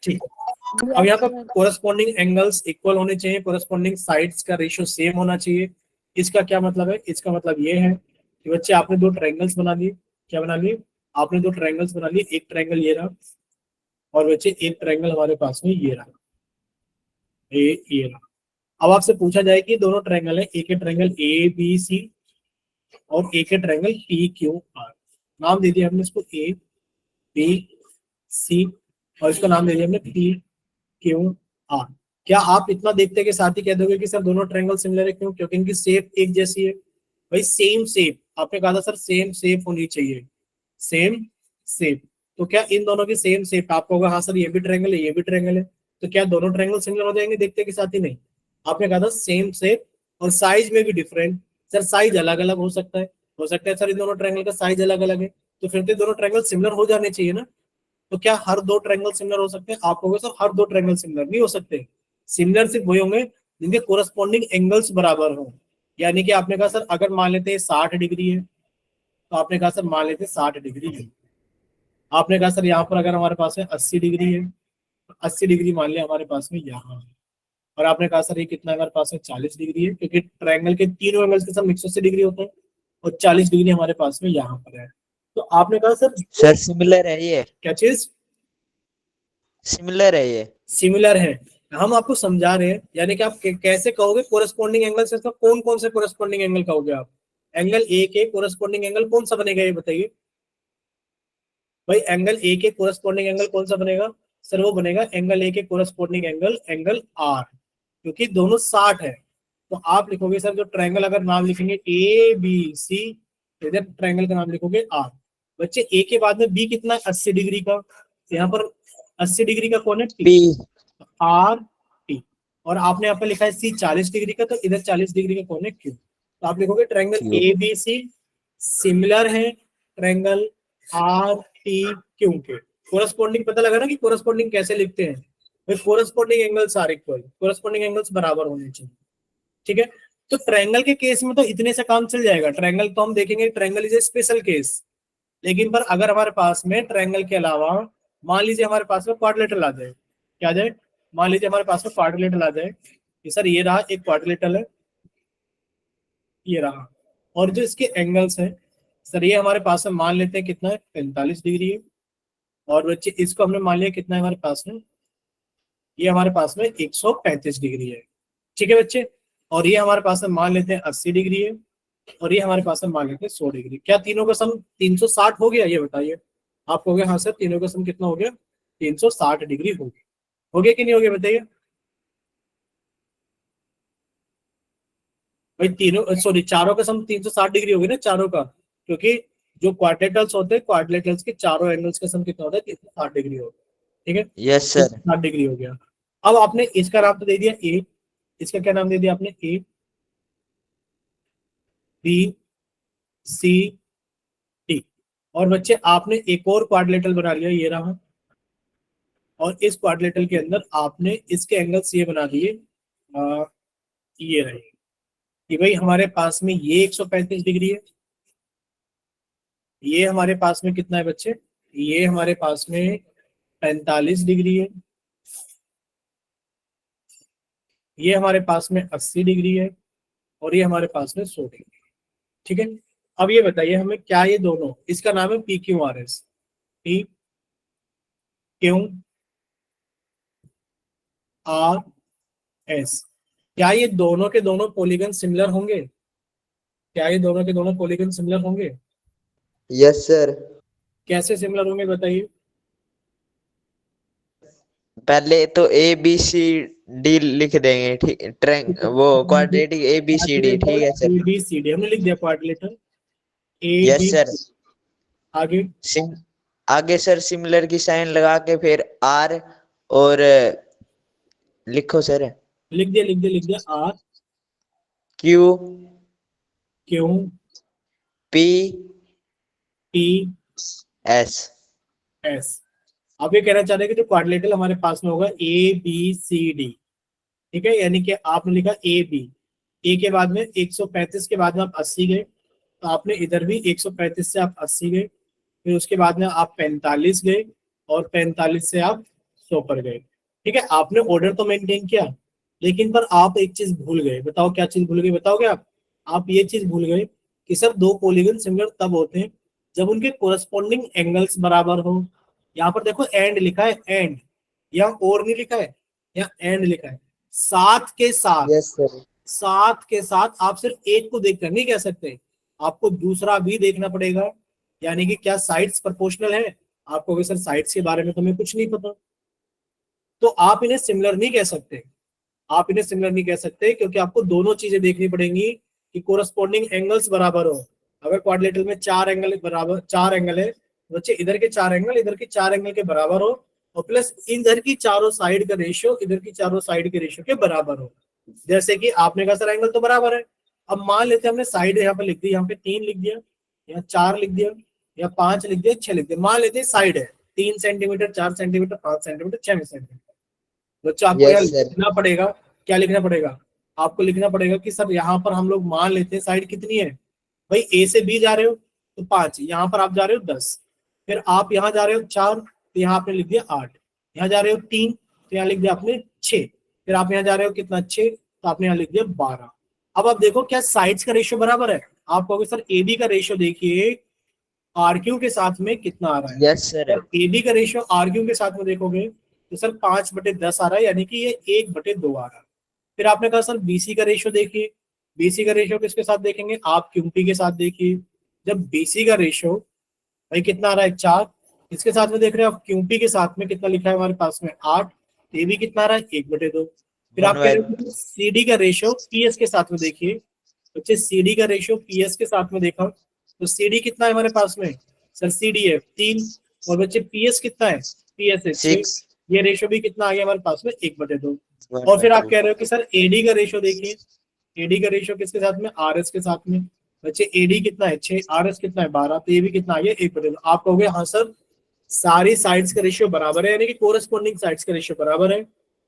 ठीक। अब यहाँ पर कोरस्पॉन्डिंग एंगल्स इक्वल होने चाहिए, कोरस्पॉन्डिंग साइड्स का रेशियो सेम होना चाहिए। इसका क्या मतलब है? इसका मतलब ये है कि बच्चे आपने 2 ट्रायंगल्स बना लिए। क्या बना लिए? आपने 2 ट्रायंगल्स बना लिए। एक ट्रायंगल ये रहा और बच्चे एक ट्रायंगल हमारे पास में ये रहा, ये रहा। अब आपसे पूछा जाए कि दोनों ट्रायंगल है, एक है ट्रायंगल ए बी सी और एक है ट्रायंगल पी क्यू आर। नाम दे दिया हमने इसको ए बी सी और इसका नाम दे दिया हमने पी क्यू आर। क्या आप इतना देखते के साथ ही कह दोगे कि सर दोनों ट्रायंगल सिमिलर है? क्यों? क्योंकि इनकी शेप एक जैसी है। भाई सेम शेप, आपने कहा था सर सेम शेप होनी चाहिए, सेम शेप। तो क्या इन दोनों की सेम शेप? आपको होगा हाँ सर ये भी ट्रायंगल है ये भी ट्रायंगल है, तो क्या दोनों ट्रायंगल सिमिलर हो जाएंगे देखते के साथ ही? नहीं। आपने कहा था सेम शेप और साइज में भी डिफरेंट। सर साइज अलग अलग हो सकता है, हो सकता है सर इन दोनों ट्रायंगल का साइज अलग अलग है, तो फिर तो दोनों ट्रायंगल सिमिलर हो जाने चाहिए ना। तो क्या हर 2 ट्रायंगल सिमिलर हो सकते हैं? आप कहोगे सर हर 2 ट्रायंगल सिमिलर नहीं हो सकते। सिमिलर सिर्फ वही होंगे जिनके कोरस्पॉन्डिंग एंगल्स बराबर हो। यानी कि आपने कहा सर अगर मान लेते हैं 60 डिग्री है, तो आपने कहा सर मान लेते हैं 60 डिग्री है। आपने कहा सर यहाँ पर अगर हमारे पास में 80 डिग्री है, तो 80 डिग्री मान लिया हमारे पास में यहाँ। और आपने कहा सर ये कितना हमारे पास में 40 डिग्री है, क्योंकि ट्रायंगल के तीनों एंगल्स के साथ 180 डिग्री होते हैं और 40 डिग्री हमारे पास में यहाँ पर है। तो आपने कहा सर सिमिलर है ये, क्या चीज सिमिलर है ये? सिमिलर है। हम आपको समझा रहे हैं, यानी कि आप कैसे कहोगे कोरस्पॉन्डिंग एंगल से? तो कौन कौन से कोरस्पॉन्डिंग एंगल कहोगे आप? एंगल ए के कोरस्पॉन्डिंग एंगल कौन सा बनेगा ये बताइए भाई। एंगल ए के कोरस्पॉन्डिंग एंगल कौन सा बनेगा? सर वो बनेगा एंगल ए के कोरस्पॉन्डिंग एंगल, एंगल आर, क्योंकि दोनों 60 है। तो आप लिखोगे सर जो ट्रायंगल अगर नाम लिखेंगे ए बी सी, इधर ट्रायंगल का नाम लिखोगे आर। बच्चे ए के बाद में बी कितना है? 80 डिग्री का। यहाँ पर 80 डिग्री का कौन है? पी। R T. और आपने यहाँ पर लिखा है सी 40 डिग्री का, तो इधर 40 डिग्री का कौन है? क्यू। तो आप लिखोगे triangle Q. A B C similar है ट्रायंगल आर टी क्यू के। कोरस्पॉन्डिंग पता लगा ना कि कोरस्पॉन्डिंग कैसे लिखते हैं, भाई corresponding angles are equal, corresponding angles बराबर होने चाहिए, ठीक है। तो ट्रायंगल के केस में तो इतने से काम चल जाएगा, ट्रायंगल तो हम देखेंगे, triangle is a special case. लेकिन पर अगर हमारे पास में ट्रायंगल के अलावा मान लीजिए हमारे पास में क्वाड्रिलेटरल आ जाए, क्या आ जाए, मान लीजिए हमारे पास में क्वाड्रिलेटरल आ जाए कि सर ये रहा एक क्वाड्रिलेटरल है, ये रहा, और जो इसके एंगल्स है सर ये हमारे पास में मान लेते हैं कितना है 45 डिग्री है, और बच्चे इसको हमने मान लिया कितना है हमारे पास में, ये हमारे पास में 135 डिग्री है, ठीक है बच्चे। और ये हमारे पास में मान लेते हैं 80 डिग्री है, और ये हमारे पास में मान लेते हैं 100 डिग्री। क्या तीनों का सम 360 हो गया, ये बताइए आप, हो गया, हाँ सर तीनों का सम कितना हो गया 360 डिग्री हो गया, हो गया कि नहीं हो गया बताइए भाई, तीनों सॉरी चारों का सम 360 डिग्री हो गया ना चारों का, क्योंकि जो क्वाड्रिलेटरल्स होते हैं क्वाड्रिलेटरल्स के चारों एंगल्स का सम कितना होता है 360 डिग्री होता है, ठीक है। Yes sir. 360 डिग्री हो गया। अब आपने इसका नाम तो दे दिया ए, इसका क्या नाम दे दिया आपने, ए बी सी डी, और बच्चे आपने एक और क्वाड्रिलेटरल बना लिया, ये रहा, और इस क्वाड्रिलेटरल के अंदर आपने इसके एंगल्स ये बना दिए, ये रहे कि भाई हमारे पास में ये 135 डिग्री है, ये हमारे पास में कितना है बच्चे, ये हमारे पास में 45 डिग्री है, ये हमारे पास में 80 डिग्री है, और ये हमारे पास में 100 डिग्री, ठीक है। अब ये बताइए हमें क्या ये दोनों, इसका नाम है P Q R S, P Q R S, क्या ये दोनों के दोनों पॉलीगन सिमिलर होंगे, क्या ये दोनों के दोनों पॉलीगन सिमिलर होंगे, यस सर। कैसे सिमिलर होंगे बताइए। पहले तो ए बी सी डी लिख देंगे, ठीक, वो quadratic A B C D, ठीक है sir. A B C D हमने लिख दिया quadrilateral A yes B, sir. आगे सिम आगे सर सिमिलर की साइन लगा के फिर आर और लिखो सर, लिख दिया लिख दिया लिख दिया, R Q Q P T S. S. आप ये कहना चाह रहे हैं कि जो क्वाड्रिलेटरल हमारे पास में होगा ए बी सी डी, ठीक है, यानी कि आपने लिखा ए बी, ए के बाद में 135 के बाद में आप 80 गए, तो आपने इधर भी 135 से आप 80 गए, फिर उसके बाद में आप 45 गए, और 45 से आप 100 पर गए, ठीक है। आपने ऑर्डर तो मेंटेन किया, लेकिन पर आप एक चीज भूल गए, बताओ क्या चीज भूल गए, बताओगे आप ये चीज भूल गए कि सर दो पॉलीगन सिमिलर तब होते हैं जब उनके कोरस्पॉन्डिंग एंगल्स बराबर हो। यहाँ पर देखो एंड लिखा है, एंड, यहाँ और नहीं लिखा है, यहाँ एंड लिखा है, साथ के साथ, यस सर। साथ के साथ आप सिर्फ एक को देखकर नहीं कह सकते, आपको दूसरा भी देखना पड़ेगा, यानी कि क्या साइड्स प्रोपोर्शनल है, आपको अगर सर साइड्स के बारे में तो हमें कुछ नहीं पता, तो आप इन्हें सिमिलर नहीं कह सकते, आप इन्हें सिमिलर नहीं कह सकते, क्योंकि आपको दोनों चीजें देखनी पड़ेंगी कि कोरस्पॉन्डिंग एंगल्स बराबर हो। अगर क्वाड्रिलेटरल में 4 एंगल बराबर, 4 एंगल है बच्चे, इधर के 4 एंगल इधर के 4 एंगल के बराबर हो, और प्लस इधर की चारों साइड का रेशियो इधर की चारों साइड के रेशियो के बराबर हो। जैसे कि आपने कहा सर एंगल तो बराबर है, अब मान लेते हैं हमने साइड यहाँ पे लिख दी, यहाँ पे 3 लिख दिया, या 4 लिख दिया, या 5 लिख दिया, 6 लिख दिया, मान लेते हैं साइड है 3 सेंटीमीटर, 4 सेंटीमीटर, 5 सेंटीमीटर, 6 सेंटीमीटर, बच्चा आपको यहाँ यस सर। लिखना पड़ेगा, क्या लिखना पड़ेगा, आपको लिखना पड़ेगा कि सर यहाँ पर हम लोग मान लेते हैं साइड कितनी है, भाई ए से बी जा रहे हो तो 5, यहाँ पर आप जा रहे हो 10, फिर आप यहाँ जा रहे हो 4, तो यहाँ आपने लिख दिया 8, यहाँ जा रहे हो 3, तो यहाँ लिख दिया आपने 6, फिर आप यहाँ जा रहे हो कितना 6, तो आपने यहाँ लिख दिया 12। अब आप देखो क्या साइड्स का रेशियो बराबर है, आप कहोगे सर ए बी का रेशियो देखिए आर क्यू के साथ में कितना आ रहा है, यस सर। ए बी का रेशियो आर क्यू के साथ में देखोगे तो सर 5/10 आ रहा है, यानी कि ये 1/2 आ रहा है। फिर आपने कहा सर बीसी का रेशियो देखिए, बीसी का रेशियो किसके साथ देखेंगे, आप क्यूपी के साथ देखिए, जब बीसी का रेशियो भाई कितना आ रहा है 4, इसके साथ में देख रहे हो आप क्यूपी के साथ में कितना लिखा है हमारे पास में 8, ये भी कितना आ रहा है 1/2। फिर आप कह रहे हो सीडी का रेशियो पीएस के साथ में देखिए, बच्चे सीडी का रेशियो पीएस के साथ में देखा तो सीडी कितना है हमारे पास में, सर सीडी है 3, और बच्चे पीएस कितना है, पीएस है 6, ये रेशियो भी कितना आ गया हमारे पास में 1/2। और फिर आप कह रहे हो कि सर एडी का रेशियो देखिए, एडी का रेशियो किसके साथ में, आरएस के साथ में, बच्चे एडी कितना है 6, आरएस कितना है 12, तो ये भी कितना आ गया 1/2। आप कहोगे हाँ सर सारी साइड्स का रेशियो बराबर है, यानी कि कोरेस्पोंडिंग साइड्स का रेशियो बराबर है,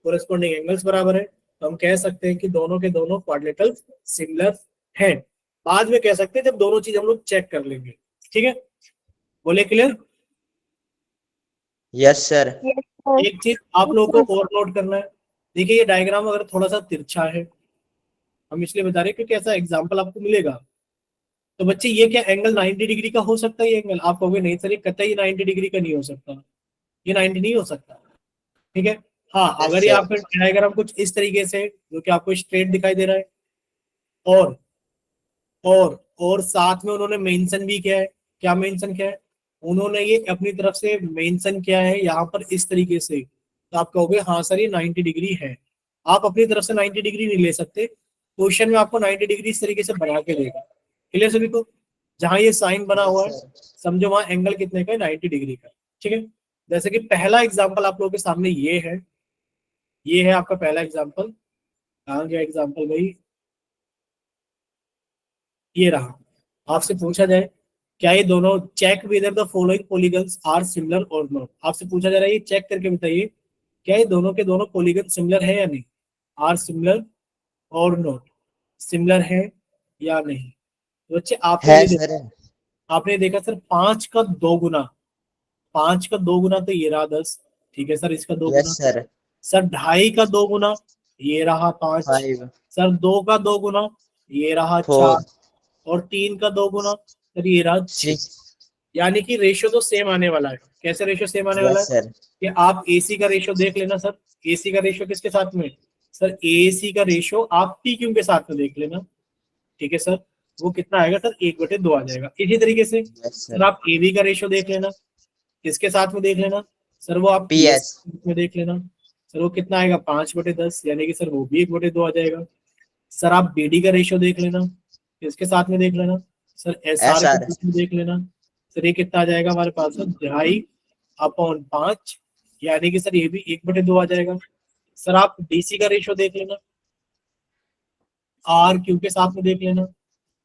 कोरेस्पोंडिंग एंगल्स बराबर है, तो हम कह सकते हैं कि दोनों के दोनों क्वाड्रिलेटरल सिमिलर हैं। बाद में कह सकते हैं जब दोनों चीज हम लोग चेक कर लेंगे। ठीक है, बोले क्लियर? Yes sir. एक चीज आप लोगों को और नोट करना है, देखिए ये डायग्राम अगर थोड़ा सा तिरछा है, हम इसलिए बता रहे हैं क्योंकि ऐसा एग्जाम्पल आपको मिलेगा। तो बच्चे ये क्या एंगल 90 डिग्री का हो सकता है? ये एंगल आप कहोगे नहीं सर ये कतई 90 डिग्री का नहीं हो सकता, ये 90 नहीं हो सकता। ठीक है, हाँ Yes, अगर ये sir. आपका डायग्राम कुछ इस तरीके से जो कि आपको स्ट्रेट दिखाई दे रहा है, और और साथ में उन्होंने मेंशन भी किया है, क्या मेंशन किया है उन्होंने, ये अपनी तरफ से मेंशन किया है यहाँ पर इस तरीके से, तो आप कहोगे हाँ सर ये 90 डिग्री है। आप अपनी तरफ से 90 डिग्री नहीं ले सकते, क्वेश्चन में आपको 90 डिग्री इस तरीके से बना के देगा। क्लियर सभी को? जहां ये साइन बना हुआ है समझो वहां एंगल कितने का है 90 डिग्री का। ठीक है, जैसे कि पहला एग्जांपल आप लोगों के सामने ये है आपका पहला एग्जांपल। कहाँ गया एग्जांपल भाई? ये रहा। आपसे पूछा जाए क्या ये दोनों, check whether the following polygons are similar और नॉट। आपसे पूछा जा रहा है ये चेक करके बताइए क्या ये दोनों के दोनों पॉलीगन सिमिलर है या नहीं, आर सिमिलर और नॉट, सिमिलर है या नहीं। तो बच्चे आपने है ये सर। आपने देखा सर 5 का 2 गुना, 5 का 2 गुना तो ये रहा 10। ठीक है सर, इसका 2 गुना यस सर। सर 2.5 का 2 गुना ये रहा 5, 5 सर 2 का 2 गुना ये रहा 4, 4 और 3 का 2 गुना सर ये रहा 6। 6। यानी कि रेशियो तो सेम आने वाला है। कैसे रेशियो सेम आने वाला है? Yes sir. कि आप एसी का रेशियो देख लेना सर, एसी का रेशियो किसके साथ में? सर एसी का रेशियो आप पी क्यू के साथ में देख लेना। ठीक है सर, वो कितना आएगा सर 1/2 आ जाएगा। इसी तरीके से यस सर सर। आप एबी का रेशियो देख लेना, किसके साथ में देख लेना? सर वो आप PS। में देख लेना, सर वो कितना आएगा 5/10, यानी कि सर वो भी 1/2 आ जाएगा। सर आप बीडी का रेशियो देख लेना, किसके साथ में देख लेना? सर एस आर के SR। साथ में देख लेना। सर ये कितना आ जाएगा हमारे पास? 2.5/5, यानी कि सर ये भी 1/2 आ जाएगा। सर आप डीसी का रेशियो देख लेना, आर क्यू के साथ में देख लेना,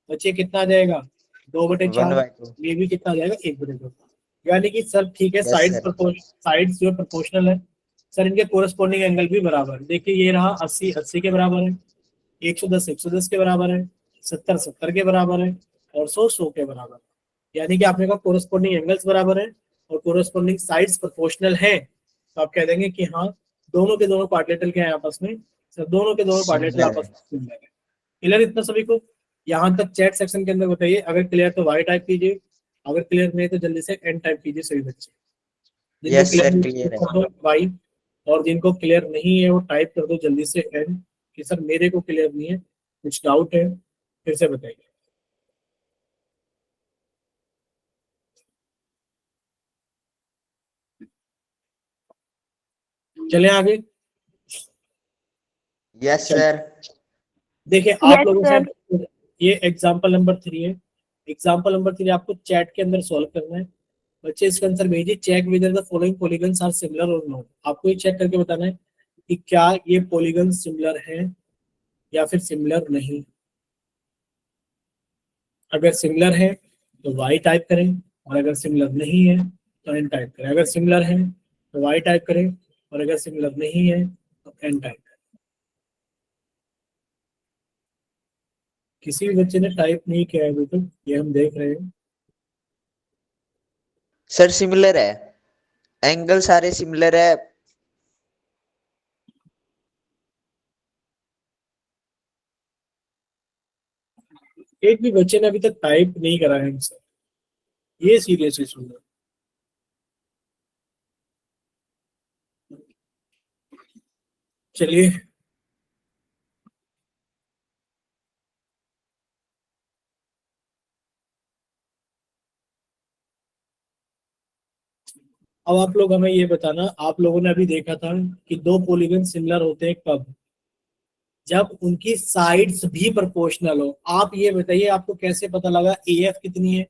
बच्चे कितना आ जाएगा 2/4, 1/2। ये भी कितना आ जाएगा 1/2। यानी कि सर ठीक है यस साइड्स सर। साइड्स जो प्रोपोर्शनल है सर, इनके कोरस्पॉन्डिंग एंगल भी बराबर है। देखिए ये रहा 80 80 के बराबर है, 110 110 के बराबर है, 70 70 के बराबर है, और 100 100 के बराबर है। यानी कि आपने कहा कोरस्पॉन्डिंग एंगल्स बराबर है और कोरस्पॉन्डिंग साइड्स प्रोपोर्शनल है, तो आप कह देंगे कि हाँ दोनों के दोनों क्वाड्रिलेटरल के हैं आपस में, सर दोनों के दोनों क्वाड्रिलेटरल सिमिलर आपस है। में सिमिलर है। क्लियर इतना सभी को? यहाँ तक चैट सेक्शन के अंदर बताइए, अगर क्लियर तो वाई टाइप कीजिए, अगर क्लियर नहीं तो जल्दी से एन टाइप कीजिए सभी बच्चे। जिनको यस क्लियर सर नहीं क्लियर है। कर दो वाई, और जिनको क्लियर नहीं है वो टाइप कर दो जल्दी से एन, कि सर मेरे को क्लियर नहीं है, कुछ डाउट है फिर से बताइए। चले आगे। यस चल सर। देखिए आप Yes, लोगों sir. से ये एग्जाम्पल नंबर 3 है। एग्जाम्पल नंबर 3 आपको चैट के अंदर सॉल्व करना है। बच्चे इसका आंसर भेजिए, check whether the following polygons are similar और नॉट। आपको ये चेक करके बताना है कि क्या ये पॉलीगन सिमिलर है या फिर सिमिलर नहीं। अगर सिमिलर है तो वाई टाइप करें, और अगर सिमिलर नहीं है तो एन टाइप करें। अगर सिमिलर है तो वाई टाइप करें, और अगर सिमिलर नहीं है तो एन टाइप करें। किसी भी बच्चे ने टाइप नहीं किया है अभी तक, ये हम देख रहे हैं। सर सिमिलर है, एंगल सारे सिमिलर है। एक भी बच्चे ने अभी तक टाइप नहीं करा है आंसर, ये सीरियस इशू है। चलिए अब आप लोग हमें ये बताना, आप लोगों ने अभी देखा था कि दो पॉलीगन सिमिलर होते हैं कब? जब उनकी साइड्स भी प्रोपोर्शनल हो। आप ये बताइए आपको कैसे पता लगा एएफ कितनी है,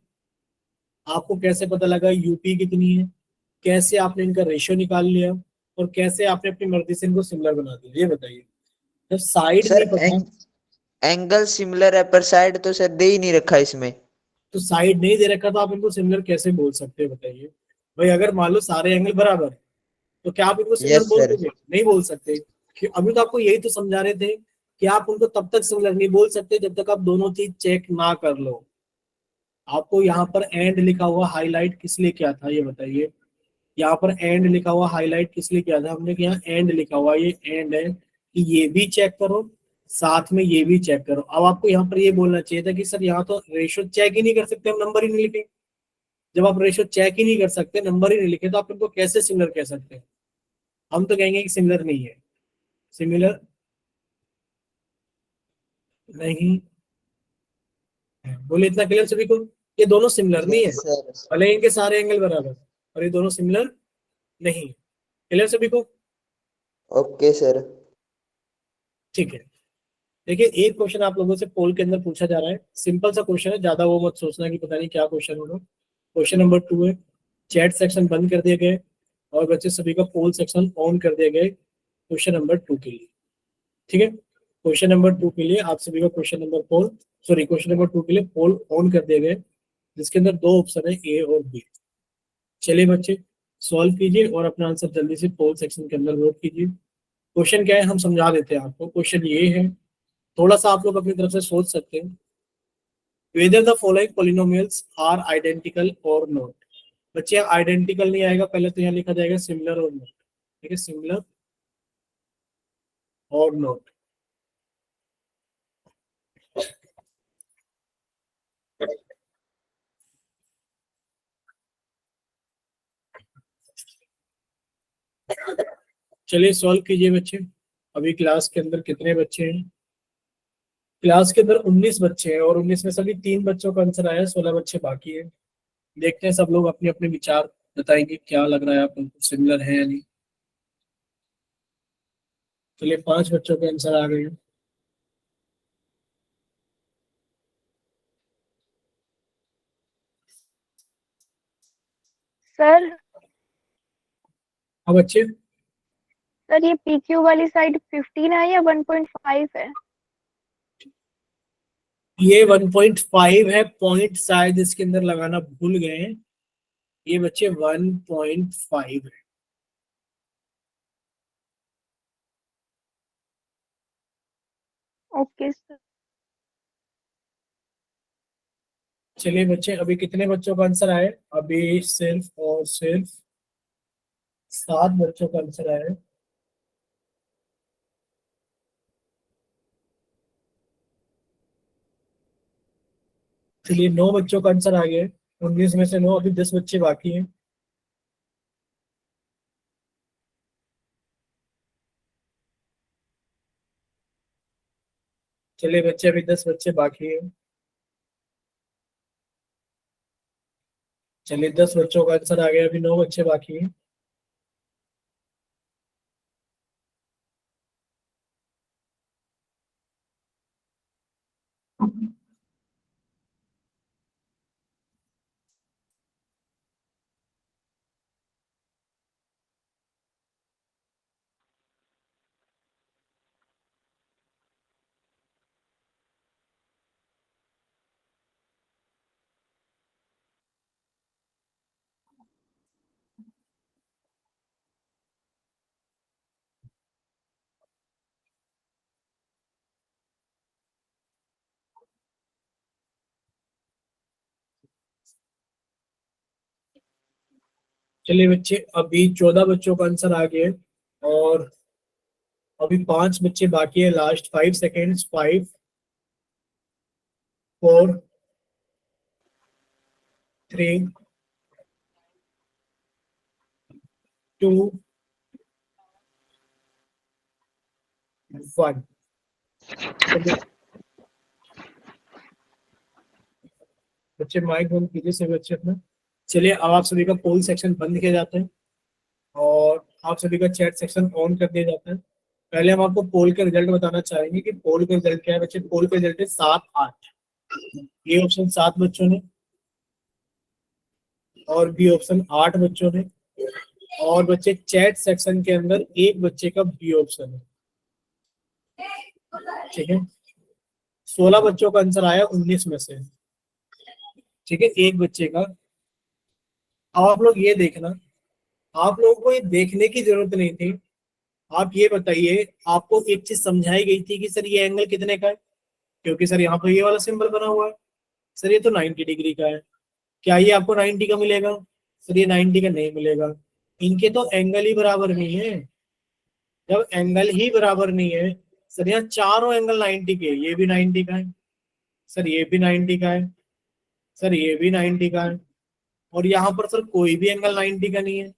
आपको कैसे पता लगा यूपी कितनी है, कैसे आपने इनका रेशियो निकाल लिया, और कैसे आपने अपनी मर्जी से इनको सिमिलर बना दिया, ये बताइए। जब साइड सर नहीं पता। एंगल सिमिलर है पर साइड तो सर दे ही नहीं रखा इसमें। तो साइड नहीं दे रखा तो आप इनको सिमिलर कैसे बोल सकते हैं बताइए भाई। अगर मान लो सारे एंगल बराबर है, तो क्या आप इनको सिमिलर यस बोल सर। दोगे? नहीं बोल सकते। अभी तो आपको यही तो समझा रहे थे कि आप उनको तब तक सिमिलर नहीं बोल सकते जब तक आप दोनों चीज चेक ना कर लो। आपको यहाँ पर एंड लिखा हुआ हाईलाइट किस लिए किया था ये बताइए। यहाँ पर एंड लिखा हुआ हाईलाइट किस लिए किया था हमने कि यहाँ एंड लिखा हुआ, ये एंड है कि ये भी चेक करो साथ में ये भी चेक करो। अब आपको यहाँ पर ये बोलना चाहिए था कि सर यहाँ तो रेशो चेक ही नहीं कर सकते, हम नंबर ही नहीं लिखे। जब आप रेशो चेक ही नहीं कर सकते, नंबर ही नहीं लिखे, तो आप इनको कैसे सिमिलर कह सकते हैं? हम तो कहेंगे कि सिमिलर नहीं है, सिमिलर नहीं है। बोले इतना क्लियर सभी को? ये दोनों सिमिलर नहीं है, यस सर। भले इनके सारे एंगल बराबर, और ये दोनों सिमिलर नहीं है। क्लियर सभी को? Okay sir. ठीक है। देखिए एक क्वेश्चन आप लोगों से पोल के अंदर पूछा जा रहा है, सिंपल सा क्वेश्चन है, ज्यादा वो मत सोचना कि पता नहीं क्या क्वेश्चन होगा। क्वेश्चन नंबर 2 है, चैट सेक्शन बंद कर दिए गए और बच्चे सभी का पोल सेक्शन ऑन कर दिया गया क्वेश्चन नंबर 2 के लिए। ठीक है, क्वेश्चन नंबर 2 के लिए आप सभी का क्वेश्चन नंबर 2 के लिए पोल ऑन कर दिए गए, जिसके अंदर दो ऑप्शन है, ए और बी। चलिए बच्चे सॉल्व कीजिए और अपना आंसर जल्दी से पोल सेक्शन के अंदर वोट कीजिए। क्वेश्चन क्या है हम समझा देते हैं आपको। क्वेश्चन ये है, थोड़ा सा आप लोग अपनी तरफ से सोच सकते हैं। Whether the following polynomials are identical और नॉट। बच्चे आइडेंटिकल नहीं आएगा, पहले तो यहाँ लिखा जाएगा सिमिलर और नॉट। ठीक है, सिमिलर और नॉट। चलिए सॉल्व कीजिए बच्चे। अभी क्लास के अंदर कितने बच्चे हैं? क्लास के अंदर 19 बच्चे हैं और 19 में सभी 3 बच्चों का आंसर आया है, 16 बच्चे बाकी है। देखते हैं सब लोग अपने अपने विचार बताएंगे, क्या लग रहा है आपको, सिमिलर है या नहीं। चलिए 5 बच्चों के आंसर आ गए हैं। सर हाँ बच्चे, सर ये PQ वाली साइड 15 है या 1.5 है? ये 1.5 है, पॉइंट शायद इसके अंदर लगाना भूल गए हैं। ये बच्चे 1.5 है। Okay sir. चलिए बच्चे अभी कितने बच्चों का आंसर आए? अभी सिर्फ और सिर्फ 7 बच्चों का आंसर आया है। चलिए 9 बच्चों का आंसर आ गया है। 19 में से 9, अभी 10 बच्चे बाकी हैं। चलिए बच्चे अभी 10 बच्चे बाकी हैं। चलिए 10 बच्चों का आंसर आ गया, अभी 9 बच्चे बाकी हैं। चलिए बच्चे अभी 14 बच्चों का आंसर आ गया है और अभी 5 बच्चे बाकी है। Last 5 seconds, 5 4 3 2 1। बच्चे माइक बंद कीजिए सभी बच्चे अपना। चलिए अब आप सभी का पोल सेक्शन बंद किया जाता है और आप सभी का चैट सेक्शन ऑन कर दिया जाता है। पहले हम आपको पोल के रिजल्ट बताना चाहेंगे कि पोल के रिजल्ट क्या है बच्चे। पोल के रिजल्ट है 7-8। ए ऑप्शन 7 बच्चों ने और बी ऑप्शन 8 बच्चों ने, और बच्चे चैट सेक्शन के अंदर एक बच्चे का बी ऑप्शन है। ठीक है, 16 बच्चों का आंसर आया 19 में से, ठीक है, एक बच्चे का। अब आप लोग ये देखना, आप लोगों को ये देखने की जरूरत नहीं थी। आप ये बताइए, आपको एक चीज समझाई गई थी कि सर ये एंगल कितने का है, क्योंकि सर यहाँ पर ये वाला सिंबल बना हुआ है, सर ये तो 90 डिग्री का है, क्या ये आपको 90 का मिलेगा? सर ये 90 का नहीं मिलेगा, इनके तो एंगल ही बराबर नहीं है। जब एंगल ही बराबर नहीं है, सर यहाँ चारों एंगल 90 के, ये भी 90 का है, सर ये भी 90 का है, सर ये भी 90 का है, और यहाँ पर सर कोई भी एंगल 90 का नहीं है।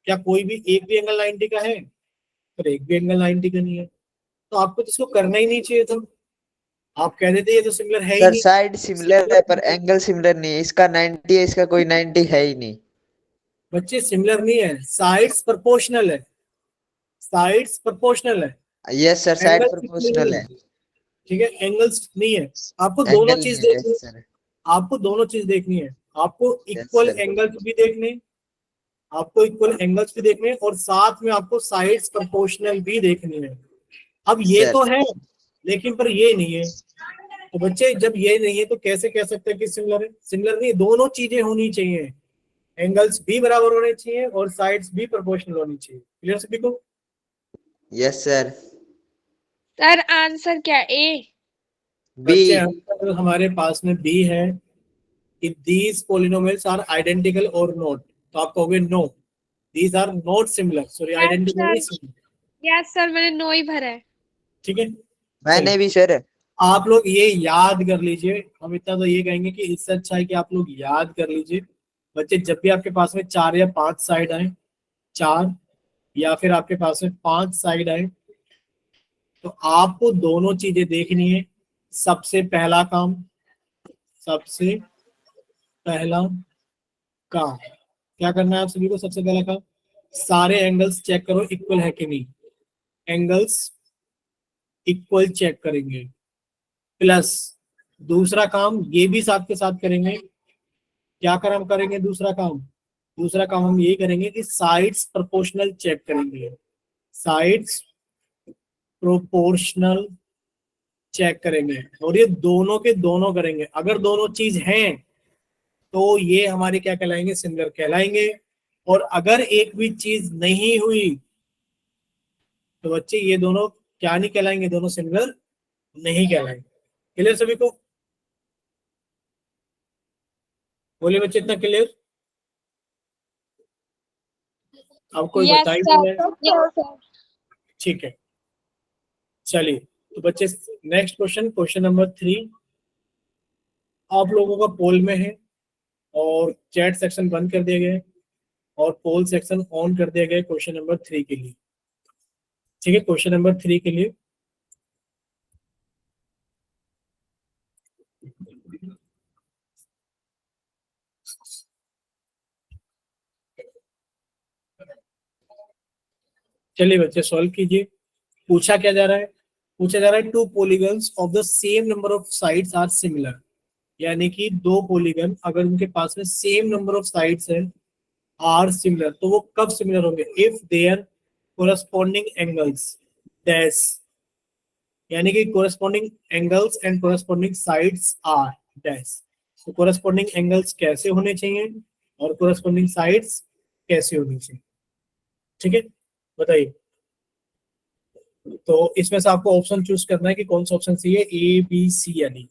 क्या कोई भी एक भी एंगल 90 का है? सर एक भी एंगल 90 का नहीं है। तो आपको तो इसको करना ही नहीं चाहिए था, आप कह देते ये तो सिमिलर है ही सर नहीं। साइड सिमिलर है पर एंगल सिमिलर नहीं है, इसका 90 है, इसका कोई 90 है ही नहीं। बच्चे सिमिलर नहीं है, साइड्स प्रोपोर्शनल है, साइड्स प्रोपोर्शनल है, yes sir, side angle proportional है, ठीक है, एंगल्स नहीं है। आपको दोनों एंगल चीज नहीं है। देखनी यस है, सर, आपको दोनों चीज देखनी है, आपको यस इक्वल सर, एंगल्स भी देखने, आपको इक्वल एंगल्स भी देखने, और साथ में आपको साइड्स प्रोपोर्शनल भी देखनी है। अब ये सर तो है, लेकिन पर ये नहीं है। तो बच्चे जब ये नहीं है तो कैसे कह सकते हैं कि सिमिलर है? सिमिलर नहीं, दोनों चीजें होनी चाहिए, एंगल्स भी बराबर होने चाहिए और साइड्स भी प्रोपोर्शनल होनी चाहिए। क्लियर सभी को? Yes sir. सर आंसर क्या ए? बी। बच्चे आंसर हमारे पास में बी है कि these polynomials are identical or not, तो आप कहोगे no, these are not similar, sorry identical नहीं similar, यस सर, मैंने नो ही भरा है। ठीक है। मैंने चलिए भी सर। आप लोग ये याद कर लीजिए, हम इतना तो ये कहेंगे कि इससे अच्छा है कि आप लोग याद कर लीजिए। बच्चे जब भी आपके पास में 4 या 5 साइड आए, 4 या फिर आपके पास में 5 साइड आए, तो आपको दोनों चीजें देखनी है। सबसे पहला काम, सबसे पहला काम क्या करना है आप सभी को? सबसे पहला काम, सारे एंगल्स चेक करो इक्वल है कि नहीं, एंगल्स इक्वल चेक करेंगे। प्लस दूसरा काम ये भी साथ के साथ करेंगे, क्या काम करेंगे? दूसरा काम, दूसरा काम हम ये करेंगे कि साइड्स प्रोपोर्शनल चेक करेंगे, साइड्स प्रोपोर्शनल चेक करेंगे, और ये दोनों के दोनों करेंगे। अगर दोनों चीज हैं तो ये हमारे क्या कहलाएंगे? सिमिलर कहलाएंगे। और अगर एक भी चीज नहीं हुई तो बच्चे ये दोनों क्या नहीं कहलाएंगे? दोनों सिमिलर नहीं कहलाएंगे। क्लियर सभी को? बोलिए बच्चे, इतना क्लियर? अब कोई यस बता ही सर, नहीं रहा है। Yes sir. ठीक है, चलिए तो बच्चे नेक्स्ट क्वेश्चन, क्वेश्चन नंबर 3 आप लोगों का पोल में है, और चैट सेक्शन बंद कर दिया गया है और पोल सेक्शन ऑन कर दिया गया है क्वेश्चन नंबर 3 के लिए। ठीक है, क्वेश्चन नंबर 3 के लिए चलिए बच्चे सॉल्व कीजिए। पूछा क्या जा रहा है? पूछा जा रहा है two polygons of the same number of sides are similar, यानी कि दो पॉलीगन अगर उनके पास में सेम नंबर ऑफ साइड्स है, आर सिमिलर, तो वो कब सिमिलर होंगे? If their corresponding angles dash, यानी कि corresponding angles and corresponding sides are dash. तो कोरस्पॉन्डिंग एंगल्स कैसे होने चाहिए और कोरस्पॉन्डिंग साइड्स कैसे होनी चाहिए? ठीक है, बताइए। तो इसमें से आपको ऑप्शन चूज करना है कि कौन सा ऑप्शन सही है, ए बी सी या डी।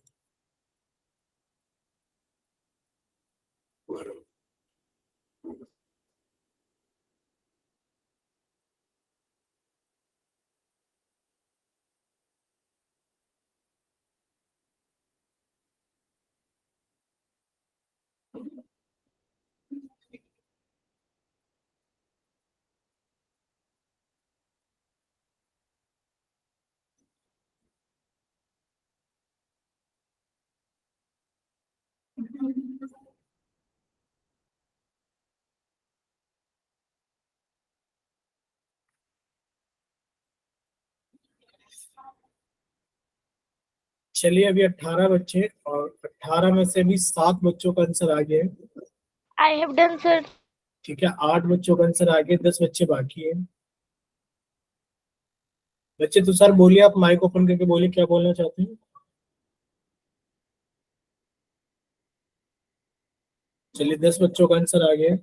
चलिए अभी 18 बच्चे, और 18 में से भी 7 बच्चों का आंसर आ गया है। I have done sir. ठीक है, 8 बच्चों का आंसर आ गया, 10 बच्चे बाकी है। बच्चे तो सर बोलिए, आप माइक ओपन करके बोलिए क्या बोलना चाहते हैं। चलिए 10 बच्चों का आंसर आ गया।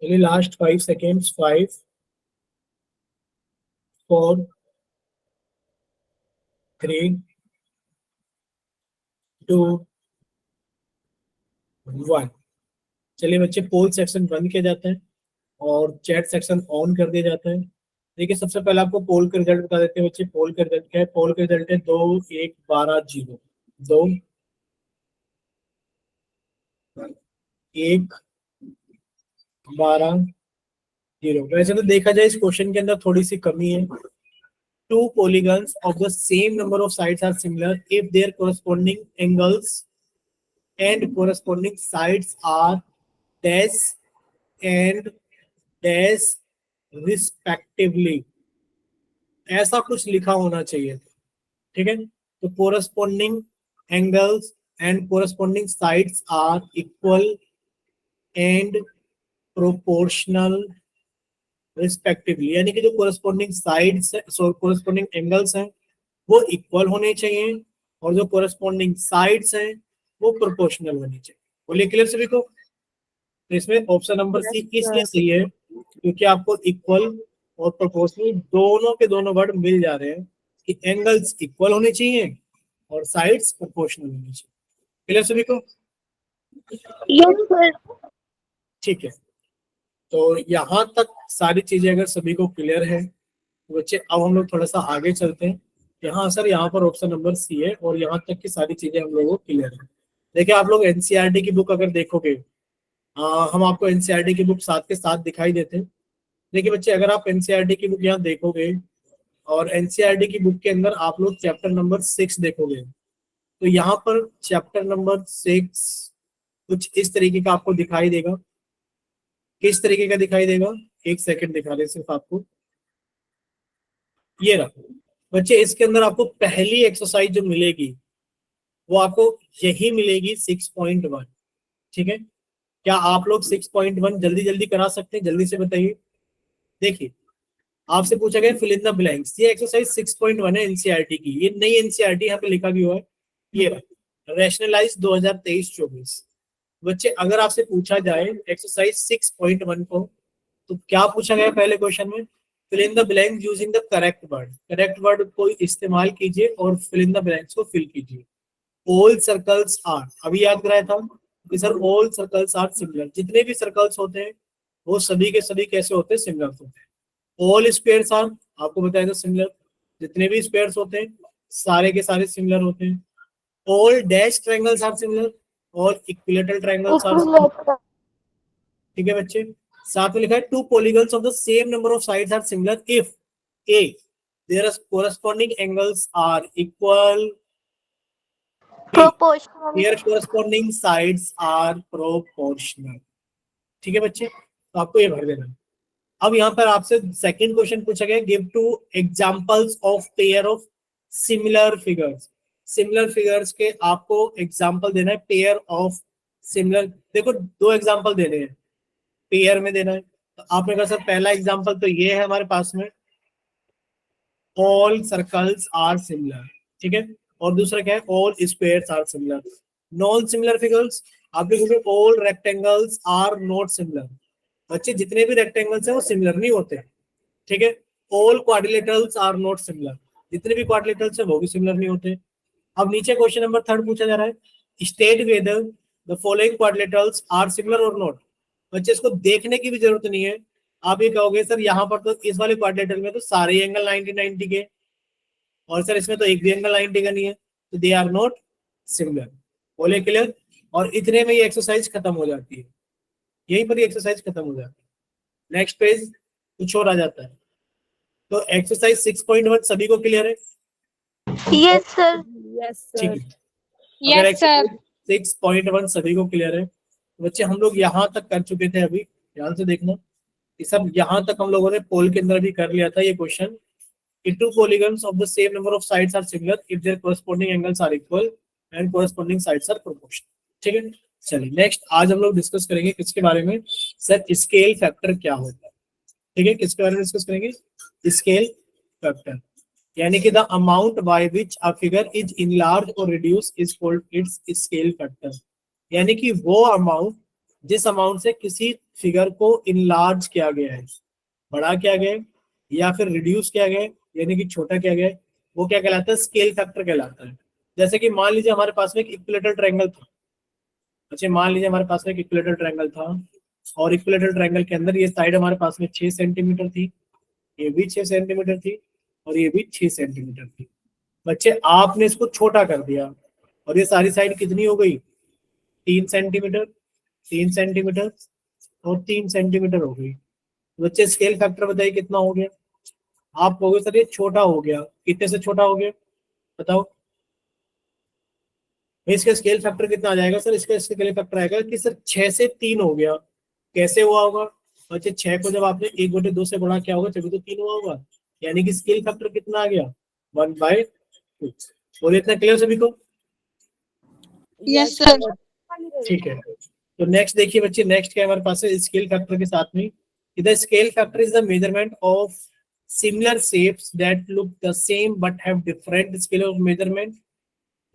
चलिए लास्ट 5 सेकेंड्स, 5 4 3 2 1। चलिए बच्चे, पोल सेक्शन बंद किया जाता है और चैट सेक्शन ऑन कर दिया जाता है। देखिए सबसे पहले आपको पोल का रिजल्ट बता देते हैं बच्चे। पोल का रिजल्ट क्या है? पोल का रिजल्ट है 2 1 12 0। 2 1 12 0। वैसे तो देखा जाए इस क्वेश्चन के अंदर थोड़ी सी कमी है। Two polygons of the same number of sides are similar if their corresponding angles and corresponding sides are dash and dash respectively। ऐसा कुछ लिखा होना चाहिए, ठीक है। तो corresponding angles and corresponding sides are equal and proportional respectively। यानी कि जो corresponding sides है, corresponding angles हैं वो इक्वल होने चाहिए और जो कोरस्पॉन्डिंग साइड्स हैं वो प्रोपोर्शनल होनी चाहिए। बोलिए क्लियर सभी को? तो इसमें ऑप्शन नंबर सी इसलिए सही है क्योंकि आपको इक्वल और प्रोपोर्शनल दोनों के दोनों वर्ड मिल जा रहे हैं कि एंगल्स इक्वल होने चाहिए और साइड्स प्रोपोर्शनल होनी चाहिए। क्लियर सभी को? ठीक है, तो यहाँ तक सारी चीजें अगर सभी को क्लियर है तो बच्चे अब हम लोग थोड़ा सा आगे चलते हैं। यहाँ सर यहाँ पर ऑप्शन नंबर सी है और यहाँ तक की सारी चीजें हम लोगों को क्लियर है। देखिए आप लोग एनसीईआरटी की बुक अगर देखोगे, हम आपको एनसीईआरटी की बुक साथ के साथ दिखाई देते हैं। देखिए बच्चे, अगर आप एनसीईआरटी की बुक यहाँ देखोगे और एनसीईआरटी की बुक के अंदर आप लोग चैप्टर नंबर 6 देखोगे तो यहाँ पर चैप्टर नंबर 6 कुछ इस तरीके का आपको दिखाई देगा। किस तरीके का दिखाई देगा? एक सेकंड दिखा रहे सिर्फ आपको। ये रहा बच्चे, इसके अंदर आपको पहली एक्सरसाइज जो मिलेगी वो आपको यही मिलेगी 6.1। ठीक है, क्या आप लोग 6.1 जल्दी जल्दी करा सकते हैं? जल्दी से बताइए। देखिए आपसे पूछा गया फिल इन द ब्लैंक्स, ये एक्सरसाइज 6.1 है एनसीईआरटी की। ये नई एनसीईआरटी यहाँ पे लिखा भी हुआ है, ये रैशनलाइज 2023-24। बच्चे अगर आपसे पूछा जाए एक्सरसाइज 6.1 को तो क्या पूछा गया पहले क्वेश्चन में? Fill in the blanks using the correct word. Correct word को इस्तेमाल कीजिए और फिल इन द ब्लैंक्स को फिल कीजिए। ऑल सर्कल्स आर, अभी याद कराया था कि sir all circles are similar. जितने भी सर्कल्स होते हैं वो सभी के सभी कैसे होते हैं? सिमिलर होते हैं। ऑल स्क्वायर्स आर, आपको बताया था सिमिलर। जितने भी स्क्वायर्स होते हैं सारे के सारे सिमिलर होते हैं। All dash triangles are similar, all equilateral triangles are similar. ठीक है बच्चे, साथ में लिखा है two polygons of the same number of sides are similar if a their corresponding angles are equal, their corresponding sides are proportional। ठीक है बच्चे, तो आपको ये भर देना है। अब यहाँ पर आपसे सेकंड क्वेश्चन पूछा गया, give to examples of pair of similar figures. Similar figures के आपको एग्जांपल देना है, पेयर ऑफ सिमिलर। देखो दो एग्जांपल देने हैं, पेयर में देना है। तो आपने कहा सर पहला एग्जांपल तो ये है हमारे पास में, ऑल सर्कल्स आर सिमिलर। ठीक है, और दूसरा क्या है? All squares are similar. Non similar figures आप लिखोगे all rectangles are not similar. बच्चे जितने भी रेक्टेंगल्स हैं वो सिमिलर नहीं होते। ठीक है, all quadrilaterals are not similar. जितने भी क्वाड्रिलेटरल्स हैं वो भी सिमिलर नहीं होते। अब नीचे क्वेश्चन नंबर 3 पूछा जा रहा है, state whether the following quadrilaterals are similar और नॉट। बच्चे इसको देखने की भी जरूरत नहीं है, आप ये कहोगे सर यहाँ पर तो इस वाले क्वाड्रिलेटरल में तो सारे एंगल 90-90 के, और सर इसमें तो एक भी एंगल 90 का नहीं है, तो दे आर नॉट सिमिलर। बोले क्लियर? और इतने में ये एक्सरसाइज खत्म हो जाती है, यहीं पर ये एक्सरसाइज खत्म हो जाती है। नेक्स्ट पेज कुछ और आ जाता है। तो एक्सरसाइज 6.1 सभी को क्लियर है? Yes sir. ठीक है, अगर एक्सरसाइज 6.1 सभी को क्लियर है तो बच्चे हम लोग यहाँ तक कर चुके थे। अभी ध्यान से देखना, ये सब यहाँ तक हम लोगों ने पोल के अंदर भी कर लिया था ये question. If two polygons of the same number of sides are similar, if their corresponding angles are equal and corresponding sides are proportional। ठीक है, चलिए नेक्स्ट आज हम लोग डिस्कस करेंगे किसके बारे में, सर स्केल फैक्टर क्या होता है। ठीक है, किसके बारे में डिस्कस करेंगे, स्केल फैक्टर, यानी कि the amount by which a figure is enlarge और reduce is called its scale factor. यानी कि वो अमाउंट जिस अमाउंट से किसी फिगर को इनलार्ज किया गया है, बड़ा किया गया है या फिर रिड्यूस किया गया है, यानी कि छोटा किया गया है, वो क्या कहलाता है, स्केल फैक्टर कहलाता है। जैसे कि मान लीजिए हमारे पास में एक इक्विलेटरल ट्रायंगल था। अच्छा, मान लीजिए हमारे पास में एक इक्विलेटरल ट्रायंगल था और इक्विलेटरल ट्रायंगल के अंदर ये साइड हमारे पास में 6 सेंटीमीटर थी, ये भी 6 सेंटीमीटर थी और ये भी 6 सेंटीमीटर थी। बच्चे आपने इसको छोटा कर दिया और ये सारी साइड कितनी हो गई, 3 सेंटीमीटर, 3 सेंटीमीटर और 3 सेंटीमीटर हो गई। बच्चे स्केल फैक्टर बताइए कितना हो गया। आप कहोगे सर ये छोटा हो गया, कितने से छोटा हो गया बताओ, इसका स्केल फैक्टर कितना आ जाएगा सर, इसका स्केल फैक्टर आएगा कि सर 6 से 3 हो गया। कैसे हुआ होगा बच्चे, 6 को जब आपने 1/2 से गुणा किया होगा तभी तो 3 हुआ होगा, यानी कि स्केल फैक्टर कितना आ गया, 1/2। बोले इतना क्लियर सभी को, यस सर। ठीक है। तो नेक्स्ट देखिए बच्चे, नेक्स्ट क्या हमारे पास है स्केल फैक्टर के साथ में, the scale factor is the measurement of similar shapes that look the same but have different scale of measurement।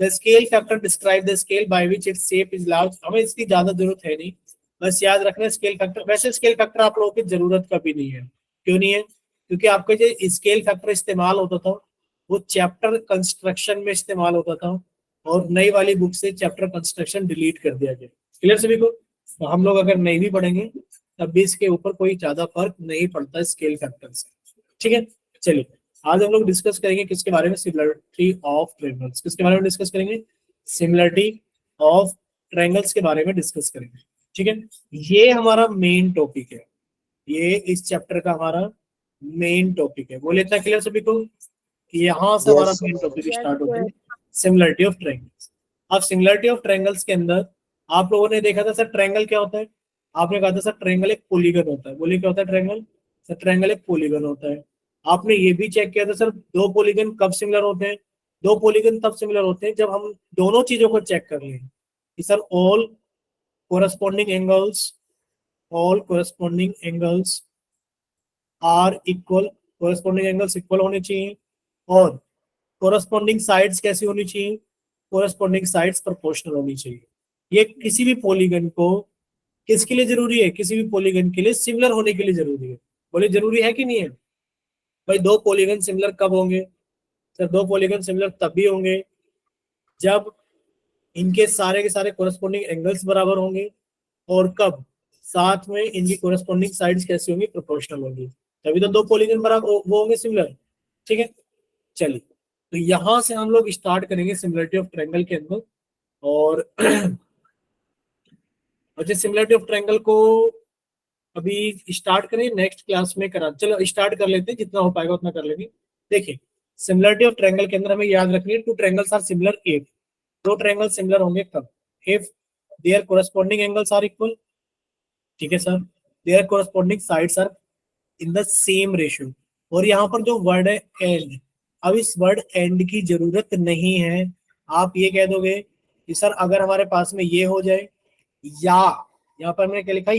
The scale factor describes the scale by which its shape is large। हमें इसकी ज्यादा जरूरत है नहीं, बस याद रखना scale factor. वैसे स्केल फैक्टर आप लोगों की जरूरत कभी नहीं है, क्यों नहीं है, क्योंकि आपका जो स्केल फैक्टर इस्तेमाल होता था वो चैप्टर कंस्ट्रक्शन में इस्तेमाल होता था और नई वाली बुक से चैप्टर कंस्ट्रक्शन डिलीट कर दिया गया। क्लियर सभी को, तो हम लोग अगर नहीं भी पढ़ेंगे तब भी इसके ऊपर कोई ज्यादा फर्क नहीं पड़ता स्केल फैक्टर से। ठीक है, चलिए आज हम लोग डिस्कस करेंगे किसके बारे में, सिमिलरिटी ऑफ ट्रायंगल्स। किसके बारे में डिस्कस करेंगे, सिमिलरिटी ऑफ ट्रायंगल्स के बारे में डिस्कस करेंगे। ठीक है, ये हमारा मेन टॉपिक है, ये इस चैप्टर का हमारा मेन टॉपिक है। बोले इतना क्लियर सभी को कि यहाँ से हमारा मेन टॉपिक स्टार्ट होता है, सिमिलरिटी ऑफ ट्रायंगल्स। अब सिमिलरिटी ऑफ ट्रायंगल्स के अंदर आप लोगों ने देखा था सर ट्रायंगल क्या होता है, आपने कहा था सर ट्रायंगल एक पॉलीगन होता है। बोलिए क्या होता है ट्रायंगल, सर ट्रायंगल एक पॉलीगन होता है। आपने ये भी चेक किया था सर दो पॉलीगन कब सिमिलर होते हैं, दो पॉलीगन तब सिमिलर होते हैं जब हम दोनों चीजों को चेक कर लें कि sir all corresponding angles are equal, corresponding angles equal होने चाहिए और कोरस्पॉन्डिंग साइड्स कैसी होनी चाहिए, कोरस्पॉन्डिंग साइड्स प्रोपोर्शनल होनी चाहिए। ये किसी भी पॉलीगन को किसके लिए जरूरी है, किसी भी पॉलीगन के लिए सिमिलर होने के लिए जरूरी है। बोले जरूरी है कि नहीं है भाई, दो पॉलीगन सिमिलर कब होंगे सर, दो पॉलीगन सिमिलर तब भी होंगे जब इनके सारे के सारे कोरस्पॉन्डिंग एंगल्स बराबर होंगे और कब साथ में इनकी कोरस्पॉन्डिंग साइड्स कैसी होंगी, प्रोपोर्शनल होंगी, तभी तो दो पॉलीगन बराबर वो होंगे सिमिलर। ठीक है, चलिए तो यहां से हम लोग स्टार्ट करेंगे सिमिलरिटी ऑफ ट्रायंगल के अंदर। और सिमिलरिटी ऑफ ट्रायंगल को अभी स्टार्ट करें, नेक्स्ट क्लास में करा, चलो स्टार्ट कर लेते हैं, जितना हो पाएगा उतना कर लेंगे। देखिए सिमिलरिटी ऑफ ट्रायंगल के अंदर हमें याद रखनी है, two triangles are similar if, दो ट्रायंगल सिमिलर होंगे कब, if their corresponding angles are equal. ठीक है sir, their corresponding sides are in the same ratio. और यहाँ पर जो वर्ड है एंड, अब इस वर्ड एंड की जरूरत नहीं है, आप ये कह दोगे कि सर अगर हमारे पास में ये हो जाए या, यहाँ पर मैंने क्या लिखा है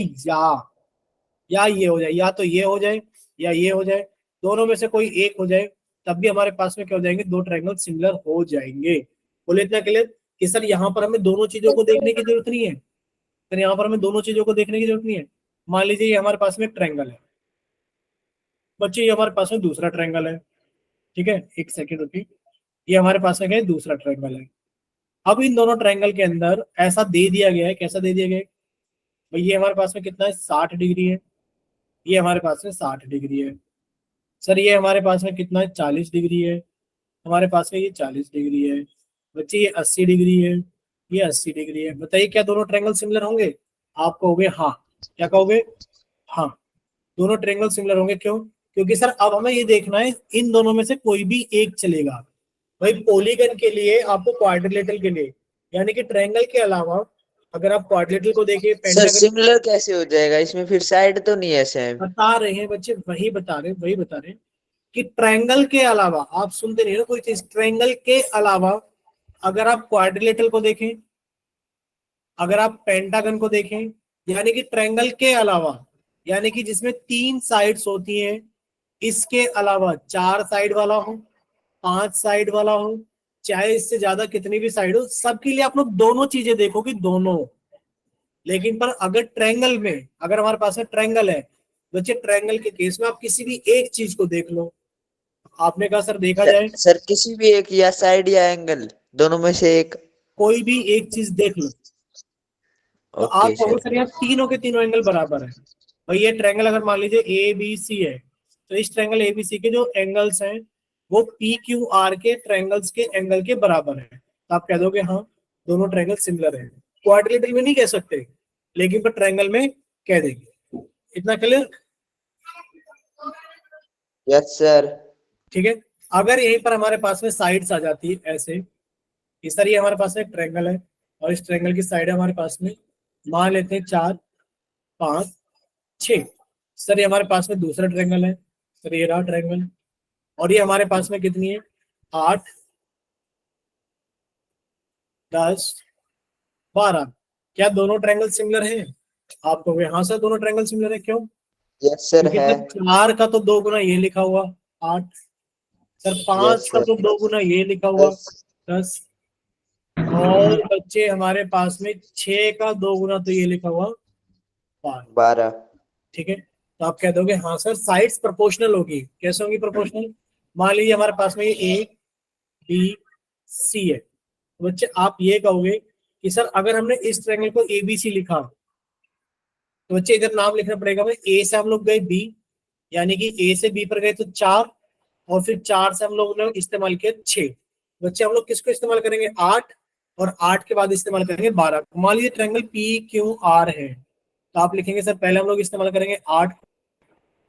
या ये हो जाए, या तो ये हो जाए या ये हो जाए, दोनों में से कोई एक हो जाए, तब भी हमारे पास में क्या हो जाएंगे, दो ट्रायंगल सिमिलर हो जाएंगे। बोले इतना क्लियर कि सर यहाँ पर हमें दोनों चीजों को देखने की जरूरत नहीं है, सर यहाँ पर हमें दोनों चीजों को देखने की जरूरत नहीं है। मान लीजिए ये हमारे पास में एक ट्रायंगल है बच्चे, ये हमारे पास में दूसरा ट्रायंगल है। ठीक है, एक सेकेंड रुकिए, ये हमारे पास में क्या है, दूसरा ट्रायंगल है। अब इन दोनों ट्रायंगल के अंदर ऐसा दे दिया गया है, कैसा दे दिया गया है भाई, ये हमारे पास में कितना है, 60 डिग्री है, ये हमारे पास में 60 डिग्री है। सर ये हमारे पास में कितना है, 40 डिग्री है, हमारे पास में ये 40 डिग्री है। बच्चे ये 80 डिग्री है, ये 80 डिग्री है। बताइए क्या दोनों ट्रायंगल सिमिलर होंगे, आप कहोगे हाँ, क्या कहोगे, हाँ दोनों ट्रायंगल सिमिलर होंगे। क्यों, क्योंकि सर अब हमें ये देखना है इन दोनों में से कोई भी एक चलेगा। भाई पॉलीगन के लिए आपको क्वाड्रिलेटरल के लिए, यानी कि ट्रायंगल के अलावा अगर आप क्वाड्रिलेटरल को देखिए, सर पेंटागन, सिमिलर कैसे हो जाएगा इसमें, फिर साइड तो नहीं है सेम। बता रहे हैं बच्चे, वही बता रहे हैं कि ट्रायंगल के अलावा, आप सुनते नहीं हो कोई चीज, ट्रायंगल के अलावा अगर आप क्वाड्रिलेटरल को देखें, अगर आप पेंटागन को देखें, यानी कि ट्रायंगल के अलावा, यानी कि जिसमें 3 साइड्स होती हैं, इसके अलावा 4 साइड वाला हो, 5 साइड वाला हो, चाहे इससे ज्यादा कितनी भी साइड हो, सबके लिए आप लोग दोनों चीजें देखोगे, दोनों। लेकिन पर अगर ट्रायंगल में, अगर हमारे पास में ट्रायंगल है बच्चे, ट्रायंगल के केस में आप किसी भी एक चीज को देख लो। आपने कहा सर देखा जाए, सर किसी भी एक, या साइड या एंगल, दोनों में से एक। कोई भी एक चीज देख लो, तो आप ओके कहोगे सर। सर यहाँ तीनों के तीनों एंगल बराबर है। भाई ये ट्रायंगल अगर मान लीजिए ए बी सी है, तो इस ट्रायंगल ए बी सी के जो एंगल्स हैं वो पी क्यू आर के ट्रायंगल्स के एंगल के बराबर है, तो आप कह दोगे हाँ दोनों ट्रायंगल सिमिलर है। क्वाड्रिलेटरल में नहीं कह सकते, लेकिन पर ट्रायंगल में कह देंगे। इतना क्लियर? Yes sir. ठीक है। अगर यहीं पर हमारे पास में साइड्स आ जाती है ऐसे, इस तरह ये हमारे पास में एक ट्रायंगल है और इस ट्रायंगल की साइड है हमारे पास में, मान लेते हैं 4 5 6। सर ये हमारे पास में दूसरा ट्रायंगल है, सर ये रहा ट्रायंगल, और ये हमारे पास में कितनी है, 8 10 12। क्या दोनों ट्रायंगल सिमिलर हैं? आप कहोगे हाँ सर दोनों ट्रायंगल सिमिलर है। क्यों? यस सर क्योंकि है। सर 4 का तो 2 गुना ये लिखा हुआ 8, सर 5 यस का सर। तो 2 गुना ये लिखा हुआ 10। 10, और बच्चे हमारे पास में 6 का 2 गुना तो ये लिखा हुआ 12। 12। ठीक है, तो आप कह दोगे हाँ सर साइड्स प्रोपोर्शनल होगी। कैसे होंगी प्रोपोर्शनल? मान लीजिए हमारे पास में ये ए बी सी है, तो बच्चे आप ये कहोगे कि सर अगर हमने इस ट्रायंगल को ए बी सी लिखा, तो बच्चे इधर नाम लिखना पड़ेगा। भाई ए से हम लोग गए बी, यानी कि ए से बी पर गए तो 4, और फिर 4 से हम लोग ने इस्तेमाल किया 6। बच्चे हम लोग किसको इस्तेमाल करेंगे? 8, और 8 के बाद इस्तेमाल करेंगे 12। मान लीजिए ट्रायंगल पी क्यू आर है, तो आप लिखेंगे सर पहले हम लोग इस्तेमाल करेंगे 8,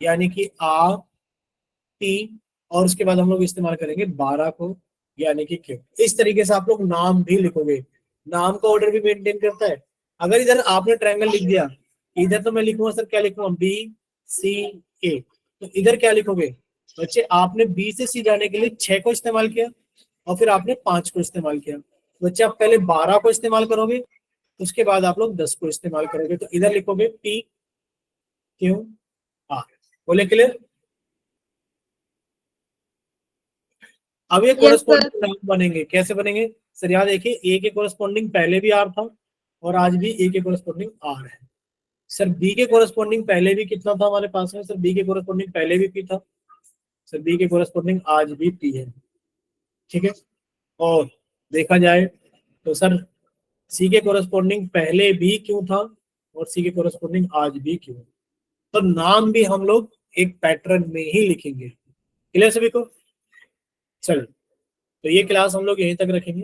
यानी कि आ टी, और उसके बाद हम लोग इस्तेमाल करेंगे 12 को, यानी कि क्यू। इस तरीके से आप लोग नाम भी लिखोगे, नाम का ऑर्डर भी मेंटेन करता है। अगर इधर आपने ट्रायंगल लिख दिया, इधर तो मैं लिखूंगा सर, क्या लिखूंगा? बी सी ए, तो इधर क्या लिखोगे बच्चे? आपने बी से सी जाने के लिए 6 को इस्तेमाल किया, और फिर आपने 5 को इस्तेमाल किया। बच्चे आप पहले 12 को इस्तेमाल करोगे, उसके बाद आप लोग 10 को इस्तेमाल करोगे, तो इधर लिखोगे पी क्यू आर। बोले क्लियर? अब ये Yes, कोरस्पॉन्डिंग sir. नाम बनेंगे। कैसे बनेंगे सर? यहाँ देखिए, ए के कोरस्पॉन्डिंग पहले भी आर था, और आज भी ए के कोरस्पॉन्डिंग आर है। सर बी के कोरस्पॉन्डिंग पहले भी कितना था हमारे पास में? सर बी के कोरस्पॉन्डिंग पहले भी पी था, सर बी के कोरस्पॉन्डिंग आज भी पी है। ठीक है, और देखा जाए तो सर सी के कोरस्पॉन्डिंग पहले भी क्यों था, और सी के कोरस्पॉन्डिंग आज भी क्यों। तो नाम भी हम लोग एक पैटर्न में ही लिखेंगे। क्लियर सभी को? चलो, तो ये क्लास हम लोग यहीं तक रखेंगे,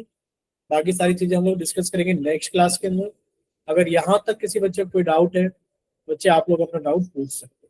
बाकी सारी चीजें हम लोग डिस्कस करेंगे नेक्स्ट क्लास के अंदर। अगर यहाँ तक किसी बच्चे को कोई डाउट है, बच्चे आप लोग अपना डाउट पूछ सकते हैं।